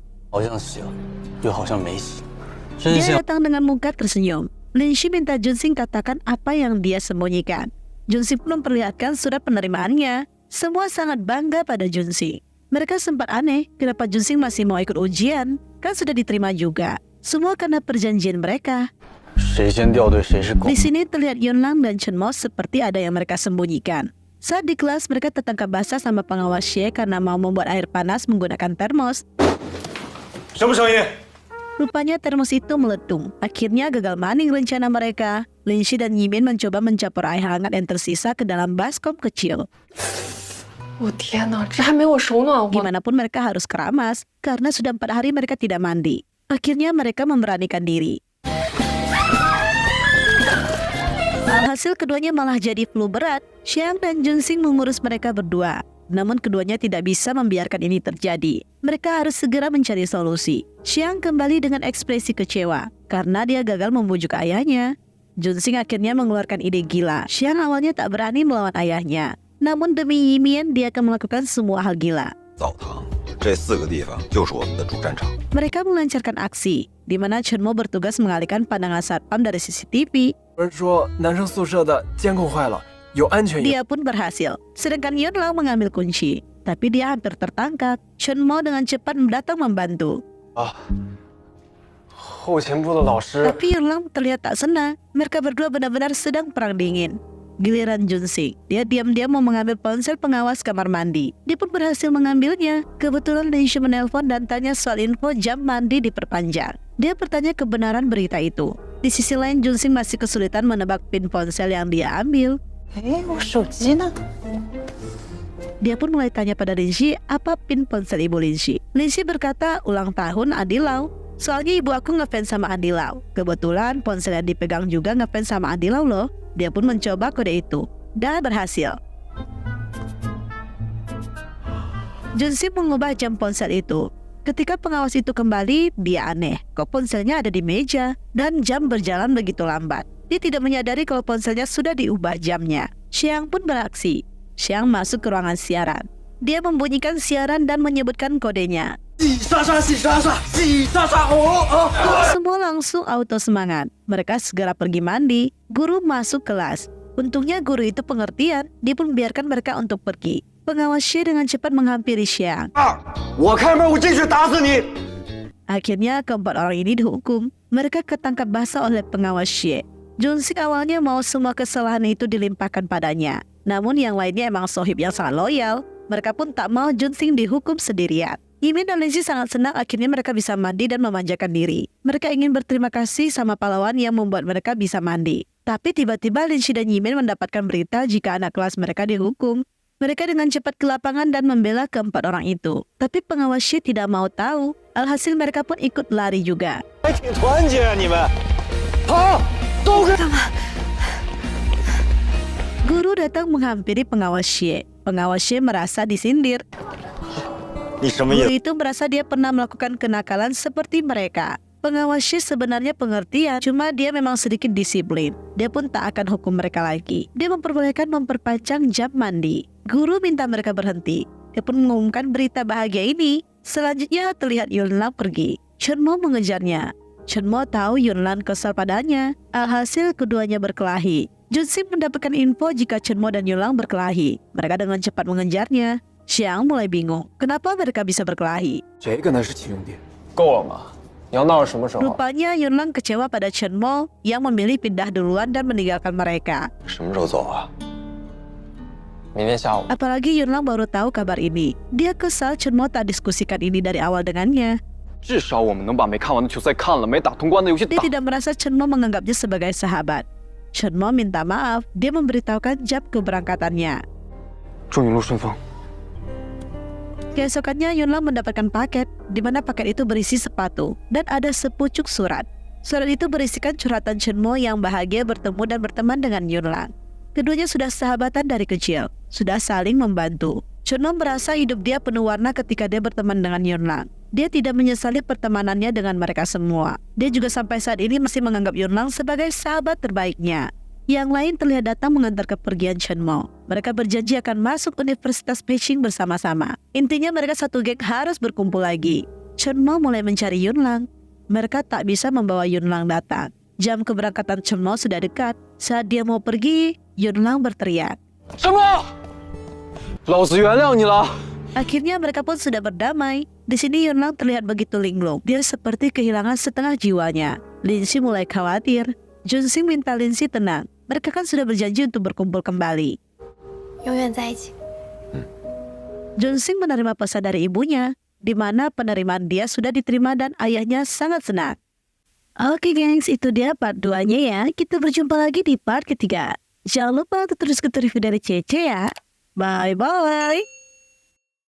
Dia datang dengan muka tersenyum. Lindsay minta Junxing katakan apa yang dia sembunyikan. Junxing pun memperlihatkan surat penerimaannya. Semua sangat bangga pada Junxing. Mereka sempat aneh, kenapa Junxing masih mau ikut ujian? Kan sudah diterima juga. Semua karena perjanjian mereka. Di sini terlihat Yunlang dan Chen Mo seperti ada yang mereka sembunyikan. Saat di kelas, mereka tertangkap basah sama pengawas Xie karena mau membuat air panas menggunakan termos. Rupanya termos itu meletung. Akhirnya gagal maning rencana mereka. Lindsay dan Yimin mencoba mencampur air hangat yang tersisa ke dalam baskom kecil. Gimanapun mereka harus keramas, karena sudah 4 hari mereka tidak mandi. Akhirnya mereka memberanikan diri. Alhasil keduanya malah jadi flu berat. Xiang dan Junxing mengurus mereka berdua. Namun keduanya tidak bisa membiarkan ini terjadi. Mereka harus segera mencari solusi. Xiang kembali dengan ekspresi kecewa karena dia gagal membujuk ayahnya. Junxing akhirnya mengeluarkan ide gila. Xiang awalnya tak berani melawan ayahnya. Namun demi Yimin, dia akan melakukan semua hal gila. Mereka melancarkan aksi, di mana Chen Mo bertugas mengalihkan pandangan satpam dari CCTV. Dia pun berhasil, sedangkan Yunlang mengambil kunci. Tapi dia hampir tertangkap. Chen Mo dengan cepat datang membantu. Tapi Yunlang terlihat tak senang. Mereka berdua benar-benar sedang perang dingin. Giliran Junxing, dia diam-diam mau mengambil ponsel pengawas kamar mandi. Dia pun berhasil mengambilnya. Kebetulan Lindsay menelpon dan tanya soal info jam mandi diperpanjang. Dia bertanya kebenaran berita itu. Di sisi lain, Junxing masih kesulitan menebak pin ponsel yang dia ambil. Dia pun mulai tanya pada Lindsay apa pin ponsel ibu Lindsay. Lindsay berkata ulang tahun Adi Lau. Soalnya ibu aku ngefans sama Adi Lau. Kebetulan ponsel yang dipegang juga ngefans sama Adi Lau loh. Dia pun mencoba kode itu dan berhasil. Junxing mengubah jam ponsel itu. Ketika pengawas itu kembali, dia aneh. Kok ponselnya ada di meja dan jam berjalan begitu lambat. Dia tidak menyadari kalau ponselnya sudah diubah jamnya. Xiang pun beraksi. Xiang masuk ke ruangan siaran. Dia membunyikan siaran dan menyebutkan kodenya. Semua langsung auto semangat. Mereka segera pergi mandi. Guru masuk kelas. Untungnya guru itu pengertian. Dia pun biarkan mereka untuk pergi. Pengawas Xie dengan cepat menghampiri Xiang. 我开门，我进去打死你！ Akhirnya keempat orang ini dihukum. Mereka ketangkap basah oleh pengawas Xie. Junxing awalnya mau semua kesalahan itu dilimpahkan padanya. Namun yang lainnya emang sohib yang sangat loyal. Mereka pun tak mau Junxing dihukum sendirian. Yimin dan Linxi sangat senang akhirnya mereka bisa mandi dan memanjakan diri. Mereka ingin berterima kasih sama pahlawan yang membuat mereka bisa mandi. Tapi tiba-tiba Linxi dan Yimin mendapatkan berita jika anak kelas mereka dihukum. Mereka dengan cepat ke lapangan dan membela keempat orang itu. Tapi pengawas Xie tidak mau tahu. Alhasil mereka pun ikut lari juga. 还挺团结啊，你们！跑，都跟！ Guru datang menghampiri pengawas Xie. Pengawas Xie merasa disindir. 你什么意 Guru 思？ itu merasa dia pernah melakukan kenakalan seperti mereka. Pengawas Xie sebenarnya pengertian, cuma dia memang sedikit disiplin. Dia pun tak akan hukum mereka lagi. Dia memperbolehkan memperpanjang jam mandi. Guru minta mereka berhenti. Dia pun mengumumkan berita bahagia ini. Selanjutnya terlihat Yunlang pergi. Chenmo mengejarnya. Chenmo tahu Yunlang kesal padanya. Alhasil keduanya berkelahi. Junxing mendapatkan info jika Chenmo dan Yunlang berkelahi. Mereka dengan cepat mengejarnya. Xiang mulai bingung, kenapa mereka bisa berkelahi. 谁跟他是亲兄弟？够了吗？你要闹到什么时候？ Rupanya Yunlang kecewa pada Chenmo yang memilih pindah duluan dan meninggalkan mereka. 什么时候走啊？ 明天下午。 Apalagi Yunlang baru tahu kabar ini. Dia kesal Chenmo tak diskusikan ini dari awal dengannya. 至少我们能把没看完的球赛看了，没打通关的游戏 Dia 打。 tidak merasa Chenmo menganggapnya sebagai sahabat. Chenmo minta maaf. Dia memberitahukan jam keberangkatannya. 祝你路顺风。 Keesokannya Yunlang mendapatkan paket, di mana paket itu berisi sepatu dan ada sepucuk surat. Surat itu berisikan curhatan Chenmo yang bahagia bertemu dan berteman dengan Yunlang. Keduanya sudah sahabatan dari kecil, sudah saling membantu. Chenmo merasa hidup dia penuh warna ketika dia berteman dengan Yunlang. Dia tidak menyesali pertemanannya dengan mereka semua. Dia juga sampai saat ini masih menganggap Yunlang sebagai sahabat terbaiknya. Yang lain terlihat datang mengantar kepergian Chenmo. Mereka berjanji akan masuk Universitas Peicing bersama-sama. Intinya mereka satu geng harus berkumpul lagi. Chenmo mulai mencari Yunlang. Mereka tak bisa membawa Yunlang datang. Jam keberangkatan Chenmo sudah dekat. Saat dia mau pergi, Yunlang berteriak. 什么？老子原谅你了。 Akhirnya mereka pun sudah berdamai. Di sini Yunlang terlihat begitu linglung. Dia seperti kehilangan setengah jiwanya. Linxi mulai khawatir. Junxing minta Linxi tenang. Mereka kan sudah berjanji untuk berkumpul kembali. 永远在一起。 Junxing menerima pesan dari ibunya, di mana penerimaan dia sudah diterima dan ayahnya sangat senang. Oke gengs, itu dia part 2-nya ya. Kita berjumpa lagi di part ketiga. Jangan lupa untuk terus ikuti review dari Cece ya. Bye-bye.